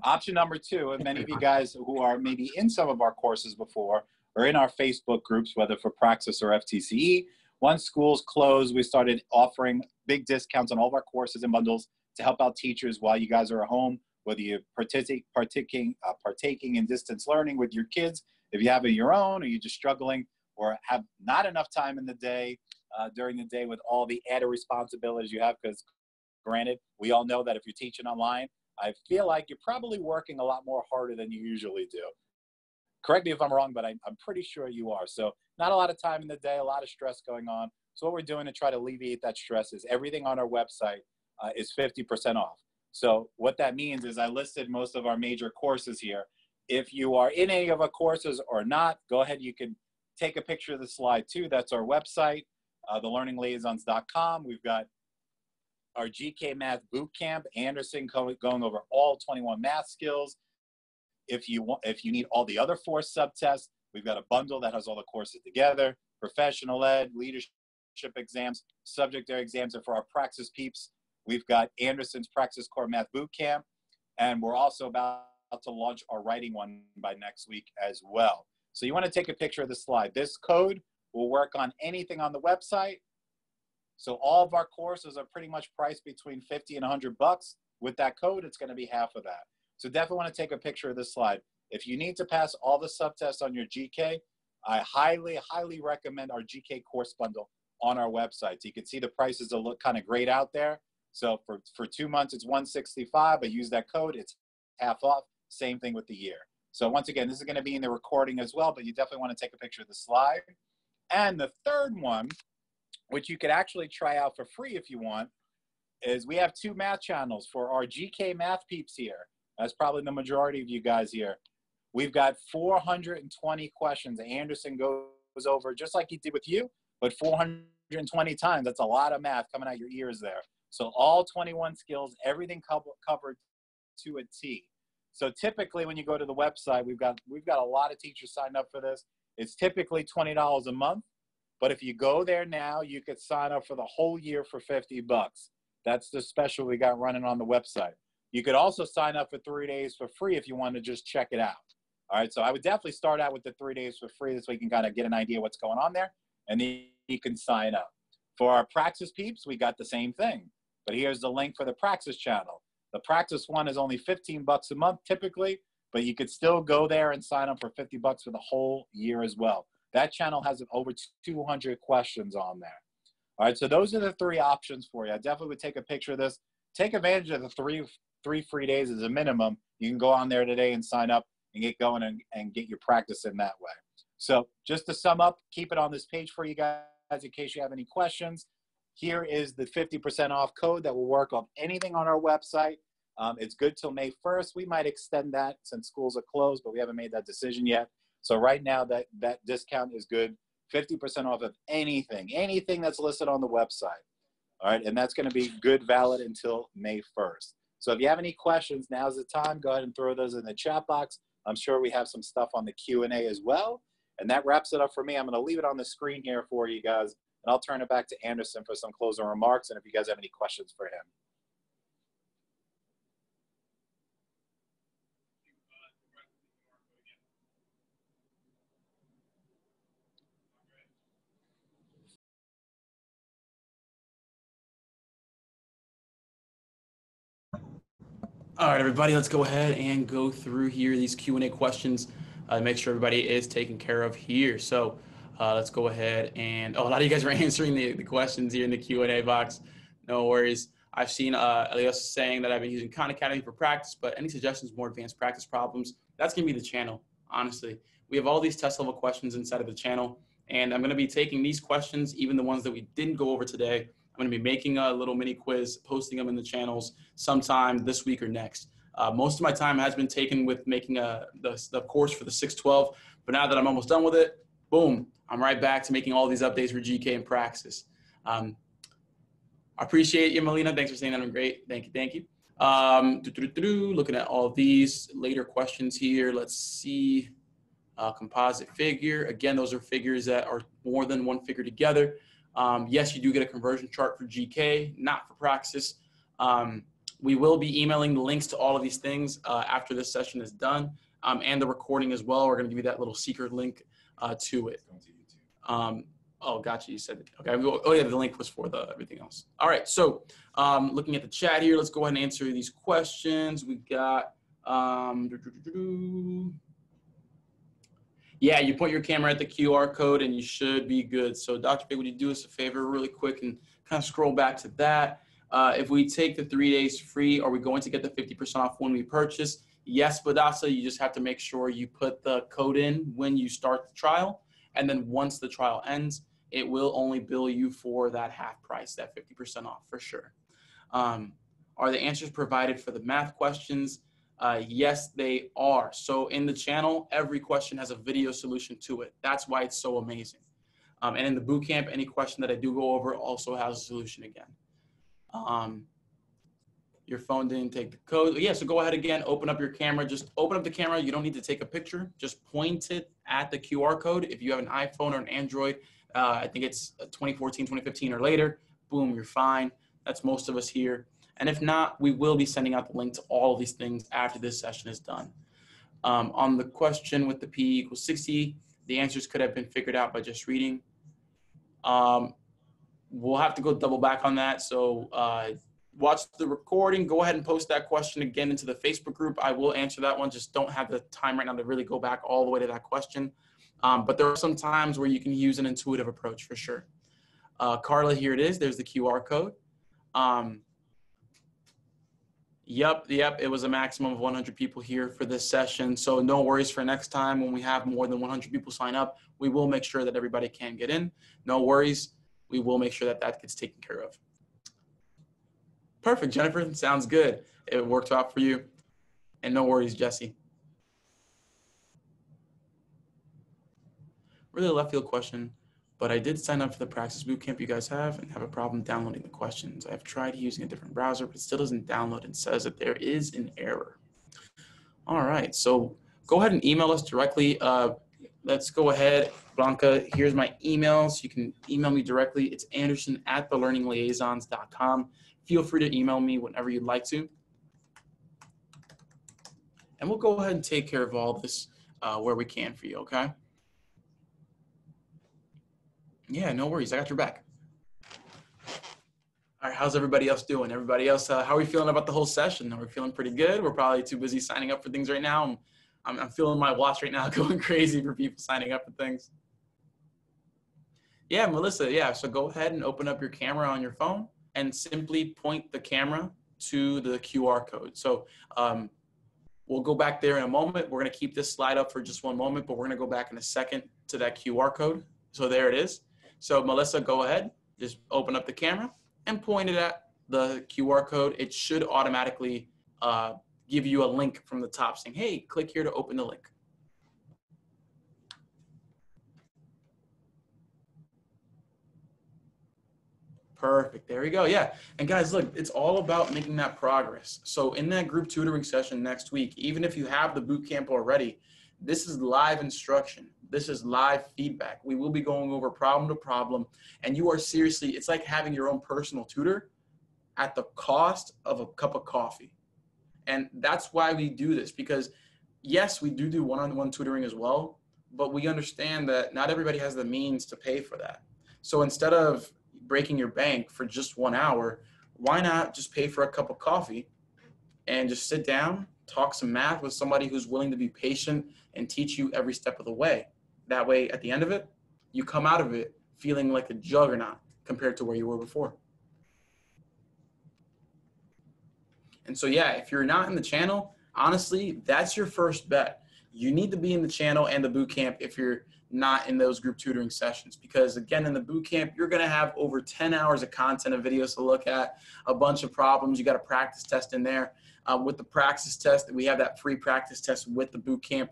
Option number 2, and many of you guys who are maybe in some of our courses before or in our Facebook groups, whether for Praxis or FTCE, once schools closed, we started offering big discounts on all of our courses and bundles to help out teachers while you guys are at home, whether you're partaking in distance learning with your kids, if you have it your own, or you're just struggling or have not enough time in the day, during the day with all the added responsibilities you have, because granted, we all know that if you're teaching online, I feel like you're probably working a lot more harder than you usually do. Correct me if I'm wrong, but I'm pretty sure you are. So not a lot of time in the day, a lot of stress going on. So what we're doing to try to alleviate that stress is everything on our website is 50% off. So what that means is I listed most of our major courses here. If you are in any of our courses or not, go ahead. You can take a picture of the slide too. That's our website, thelearningliaisons.com. We've got our GK Math Bootcamp, Anderson going over all 21 math skills. If you need all the other 4 subtests, we've got a bundle that has all the courses together. Professional ed, leadership exams, subject area exams, and for our Praxis peeps, we've got Anderson's Praxis Core Math Bootcamp, and we're also about to launch our writing one by next week as well. So you want to take a picture of the slide. This code will work on anything on the website. So all of our courses are pretty much priced between $50 and $100. With that code, it's going to be half of that. So definitely want to take a picture of this slide. If you need to pass all the subtests on your GK, I highly, highly recommend our GK course bundle on our website. So you can see the prices that look kind of great out there. So for 2 months, it's $165, but use that code, it's half off. Same thing with the year. So once again, this is going to be in the recording as well, but you definitely want to take a picture of the slide. And the third one, which you could actually try out for free if you want, is we have 2 math channels for our GK math peeps here. That's probably the majority of you guys here. We've got 420 questions. Anderson goes over just like he did with you, but 420 times. That's a lot of math coming out your ears there. So all 21 skills, everything covered to a T. So typically when you go to the website, we've got a lot of teachers signed up for this. It's typically $20 a month, but if you go there now, you could sign up for the whole year for $50. That's the special we got running on the website. You could also sign up for 3 days for free if you want to just check it out. All right, so I would definitely start out with the 3 days for free. This way you can kind of get an idea what's going on there, and then you can sign up. For our Praxis peeps, we got the same thing, but here's the link for the Praxis channel. The Praxis one is only $15 a month typically, but you could still go there and sign up for $50 for the whole year as well. That channel has over 200 questions on there. All right, so those are the 3 options for you. I definitely would take a picture of this. Take advantage of the three free days as a minimum. You can go on there today and sign up and get going and get your practice in that way. So just to sum up, keep it on this page for you guys in case you have any questions. Here is the 50% off code that will work on anything on our website. It's good till May 1st. We might extend that since schools are closed, but we haven't made that decision yet. So right now that discount is good. 50% off of anything that's listed on the website. All right, and that's going to be good, valid until May 1st. So if you have any questions, now's the time. Go ahead and throw those in the chat box. I'm sure we have some stuff on the Q&A as well. And that wraps it up for me. I'm going to leave it on the screen here for you guys, and I'll turn it back to Anderson for some closing remarks, and if you guys have any questions for him. All right, everybody, let's go ahead and go through here these Q&A questions. Make sure everybody is taken care of here. So let's go ahead and, a lot of you guys are answering the questions here in the Q&A box. No worries. I've seen Elias saying that I've been using Khan Academy for practice, but any suggestions, more advanced practice problems, that's going to be the channel, honestly. We have all these test level questions inside of the channel, and I'm going to be taking these questions, even the ones that we didn't go over today. I'm going to be making a little mini quiz, posting them in the channels sometime this week or next. Most of my time has been taken with making the course for the 612, but now that I'm almost done with it, boom, I'm right back to making all these updates for GK and Praxis. I appreciate you, Melina. Thanks for saying that. I'm great. Thank you. Looking at all these later questions here. Let's see. Composite figure. Again, those are figures that are more than one figure together. Yes, you do get a conversion chart for GK, not for Praxis. We will be emailing the links to all of these things after this session is done, and the recording as well. We're going to give you that little secret link to it. Oh, gotcha. You said it. Okay. Oh, yeah, the link was for everything else. All right. So looking at the chat here, let's go ahead and answer these questions. We got, yeah, you point your camera at the QR code and you should be good. So Dr. Big, would you do us a favor really quick and kind of scroll back to that? If we take the 3 days free, are we going to get the 50% off when we purchase? Yes, Badasa, you just have to make sure you put the code in when you start the trial. And then once the trial ends, it will only bill you for that half price, that 50% off for sure. Are the answers provided for the math questions? Yes, they are. So in the channel, every question has a video solution to it. That's why it's so amazing. And in the bootcamp, any question that I do go over also has a solution again. Your phone didn't take the code. Yeah, so go ahead again, open up your camera. Just open up the camera. You don't need to take a picture. Just point it at the QR code. If you have an iPhone or an Android, I think it's 2014, 2015 or later, boom, you're fine. That's most of us here. And if not, we will be sending out the link to all of these things after this session is done. On the question with the P equals 60, the answers could have been figured out by just reading. We'll have to go double back on that. So watch the recording. Go ahead and post that question again into the Facebook group. I will answer that one. Just don't have the time right now to really go back all the way to that question. But there are some times where you can use an intuitive approach for sure. Carla, here it is. There's the QR code. Yep, it was a maximum of 100 people here for this session. So no worries for next time when we have more than 100 people sign up. We will make sure that everybody can get in. No worries. We will make sure that that gets taken care of. Perfect, Jennifer. Sounds good. It worked out for you. And no worries, Jesse. Really a left field question, but I did sign up for the Praxis Bootcamp you guys have and have a problem downloading the questions. I've tried using a different browser, but it still doesn't download and says that there is an error. All right, so go ahead and email us directly. Let's go ahead, Blanca, here's my email, so you can email me directly. It's anderson@thelearningliaisons.com. Feel free to email me whenever you'd like to. And we'll go ahead and take care of all this where we can for you, okay? Yeah, no worries. I got your back. All right, how's everybody else doing? Everybody else, how are we feeling about the whole session? Are we feeling pretty good? We're probably too busy signing up for things right now. I'm feeling my watch right now going crazy for people signing up for things. Yeah, Melissa, yeah, so go ahead and open up your camera on your phone and simply point the camera to the QR code. So we'll go back there in a moment. We're gonna keep this slide up for just one moment, but we're gonna go back in a second to that QR code. So there it is. So Melissa, go ahead, just open up the camera and point it at the QR code. It should automatically give you a link from the top saying, hey, click here to open the link. Perfect, there we go, yeah. And guys, look, it's all about making that progress. So in that group tutoring session next week, even if you have the boot camp already, this is live instruction. This is live feedback. We will be going over problem to problem, and you are seriously, it's like having your own personal tutor at the cost of a cup of coffee. And that's why we do this, because yes, we do one-on-one tutoring as well, but we understand that not everybody has the means to pay for that. So instead of breaking your bank for just 1 hour, why not just pay for a cup of coffee and just sit down, talk some math with somebody who's willing to be patient and teach you every step of the way. That way, at the end of it, you come out of it feeling like a juggernaut compared to where you were before. And so, yeah, if you're not in the channel, honestly, that's your first bet. You need to be in the channel and the boot camp if you're not in those group tutoring sessions, because again, in the boot camp, you're going to have over 10 hours of content and videos to look at, a bunch of problems. You got a practice test in there. With the Praxis test, we have that free practice test with the boot camp.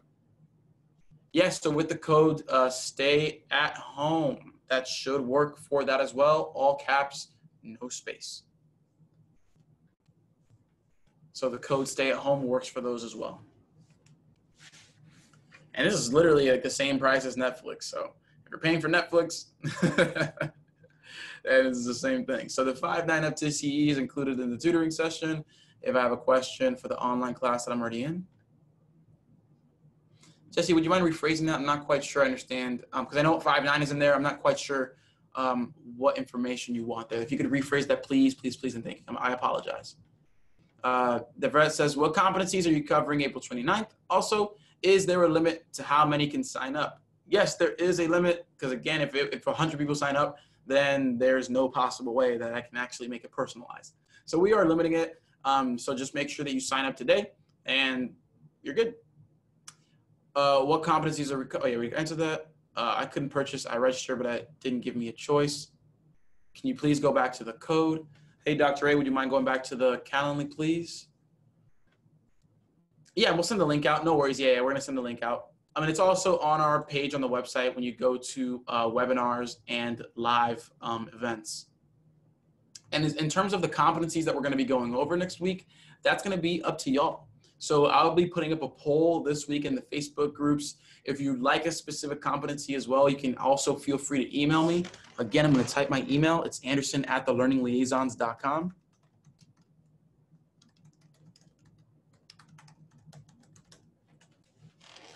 Yes, so with the code stay at home, that should work for that as well. All caps, no space. So the code stay at home works for those as well. And this is literally like the same price as Netflix. So if you're paying for Netflix, that is the same thing. So the 5.9 FTCE is included in the tutoring session. If I have a question for the online class that I'm already in. Jesse, would you mind rephrasing that? I'm not quite sure I understand, because I know 5.9 is in there. I'm not quite sure what information you want there. If you could rephrase that, please, please, please, and thank you. I apologize. Devrette says, what competencies are you covering April 29th? Also, is there a limit to how many can sign up? Yes, there is a limit, because again, if 100 people sign up, then there's no possible way that I can actually make it personalized. So we are limiting it. So just make sure that you sign up today and you're good. What competencies are we, oh yeah, we answered that. I couldn't purchase, I registered, but it didn't give me a choice. Can you please go back to the code? Hey, Dr. A, would you mind going back to the Calendly, please? Yeah, we'll send the link out. No worries. Yeah, we're going to send the link out. I mean, it's also on our page on the website when you go to webinars and live events. And in terms of the competencies that we're going to be going over next week, that's going to be up to y'all. So I'll be putting up a poll this week in the Facebook groups. If you'd like a specific competency as well, you can also feel free to email me. Again, I'm going to type my email. It's anderson@thelearningliaisons.com.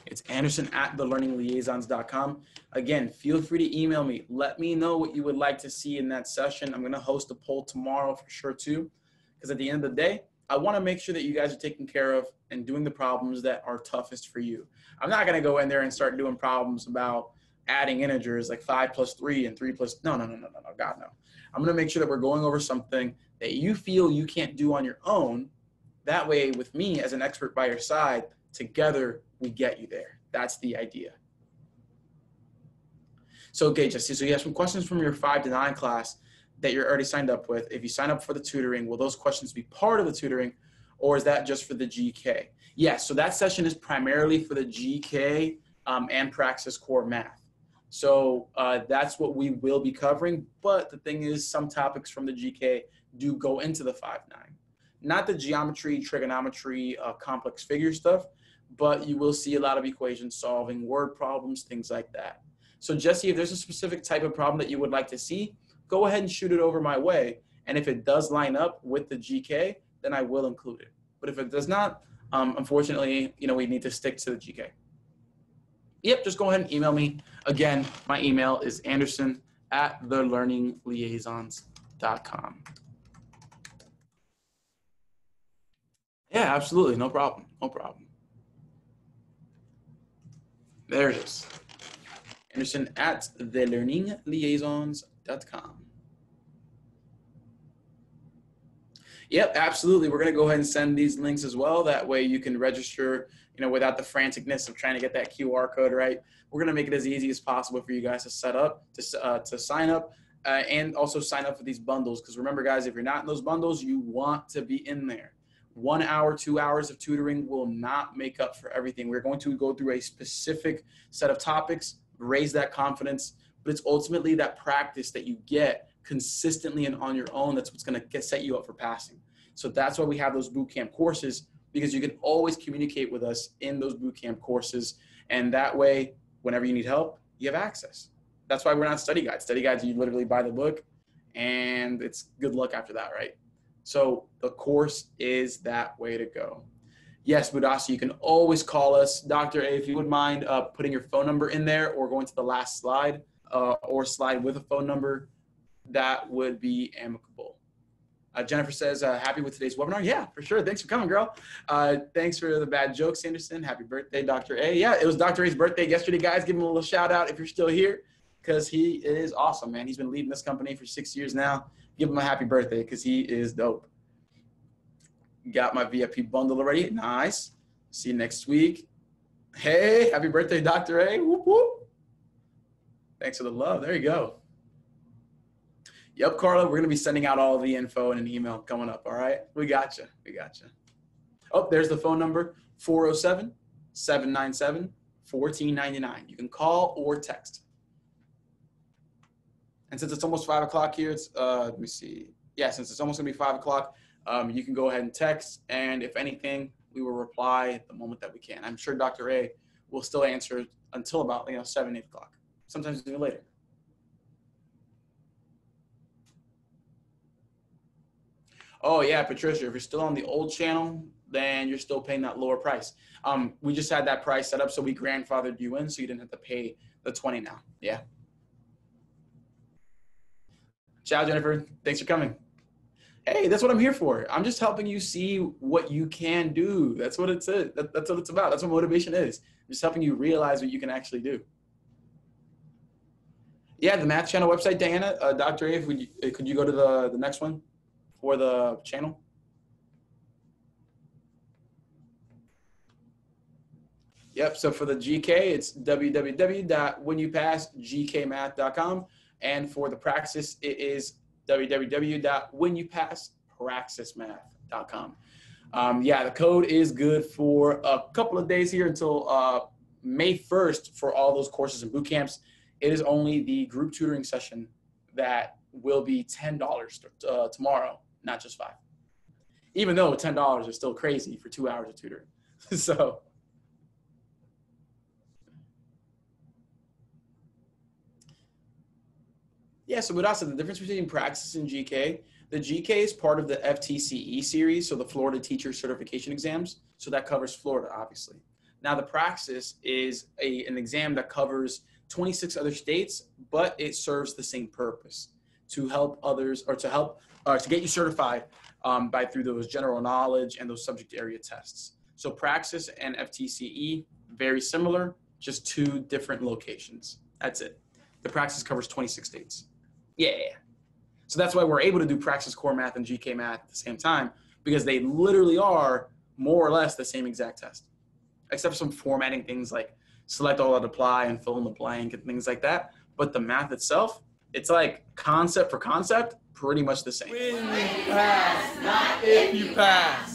It's anderson@thelearningliaisons.com. Again, feel free to email me. Let me know what you would like to see in that session. I'm going to host a poll tomorrow for sure too, because at the end of the day, I want to make sure that you guys are taken care of and doing the problems that are toughest for you. I'm not going to go in there and start doing problems about adding integers like 5 + 3 and 3 +, no, God, no. I'm going to make sure that we're going over something that you feel you can't do on your own That way, with me as an expert by your side, together we get you there. That's the idea. So, okay, Jesse, so you have some questions from your 5 to 9 class that you're already signed up with. If you sign up for the tutoring, will those questions be part of the tutoring, or is that just for the GK? Yes, so that session is primarily for the GK and Praxis Core Math. So that's what we will be covering, but the thing is, some topics from the GK do go into the 5-9. Not the geometry, trigonometry, complex figure stuff, but you will see a lot of equation solving, word problems, things like that. So Jesse, if there's a specific type of problem that you would like to see, go ahead and shoot it over my way. And if it does line up with the GK, then I will include it. But if it does not, unfortunately, we need to stick to the GK. Yep, just go ahead and email me. Again, my email is anderson@thelearningliaisons.com. Yeah, absolutely. No problem. No problem. There it is. Anderson@thelearningliaisons.com. Yep, absolutely. We're going to go ahead and send these links as well. That way you can register, without the franticness of trying to get that QR code right. We're going to make it as easy as possible for you guys to set up, to sign up, and also sign up for these bundles. Because remember, guys, if you're not in those bundles, you want to be in there. 1 hour, 2 hours of tutoring will not make up for everything. We're going to go through a specific set of topics, raise that confidence, but it's ultimately that practice that you get consistently and on your own that's what's going to set you up for passing. So that's why we have those bootcamp courses, because you can always communicate with us in those bootcamp courses, and that way, whenever you need help, you have access. That's why we're not study guides. Study guides, you literally buy the book, and it's good luck after that, right? So the course is that way to go. Yes, Budasi, you can always call us. Dr. A, if you wouldn't mind putting your phone number in there or going to the last slide or slide with a phone number, that would be amicable. Jennifer says, happy with today's webinar. Yeah, for sure. Thanks for coming, girl. Thanks for the bad jokes, Anderson. Happy birthday, Dr. A. Yeah, it was Dr. A's birthday yesterday, guys. Give him a little shout out if you're still here, because he is awesome, man. He's been leading this company for 6 years now. Give him a happy birthday because he is dope. Got my VIP bundle already. Nice. See you next week. Hey, happy birthday, Dr. A. Whoop, whoop. Thanks for the love. There you go. Yep, Carla, we're going to be sending out all the info in an email coming up, all right? We got you. We got you. Oh, there's the phone number, 407-797-1499. You can call or text. And since it's almost 5 o'clock here, it's, let me see. Yeah, since it's almost going to be 5 o'clock, you can go ahead and text. And if anything, we will reply at the moment that we can. I'm sure Dr. A will still answer until about 7, 8 o'clock, sometimes even later. Oh, yeah, Patricia, if you're still on the old channel, then you're still paying that lower price. We just had that price set up, so we grandfathered you in, so you didn't have to pay the $20 now. Yeah. Ciao, Jennifer. Thanks for coming. Hey, that's what I'm here for. I'm just helping you see what you can do. That's what it's that's what it's about. That's what motivation is. I'm just helping you realize what you can actually do. Yeah, the math channel website, Diana. Dr. A, could you go to the next one for the channel? Yep, so for the GK, it's www.whenyouppassgkmath.com. And for the Praxis, it is www.whenyouppasspraxismath.com. Yeah, the code is good for a couple of days here until May 1st for all those courses and boot camps. It is only the group tutoring session that will be $10 tomorrow, not just $5. Even though $10 is still crazy for 2 hours of tutoring. So. Yeah, so Budasa, the difference between Praxis and GK, the GK is part of the FTCE series, so the Florida Teacher Certification Exams. So that covers Florida, obviously. Now the Praxis is an exam that covers 26 other states, but it serves the same purpose, to help others, or to get you certified through those general knowledge and those subject area tests. So Praxis and FTCE, very similar, just 2 different locations. That's it. The Praxis covers 26 states. Yeah. So that's why we're able to do Praxis Core Math and GK Math at the same time, because they literally are more or less the same exact test, except for some formatting things like select all that apply and fill in the blank and things like that. But the math itself, it's like concept for concept, pretty much the same. When you pass, not if you pass.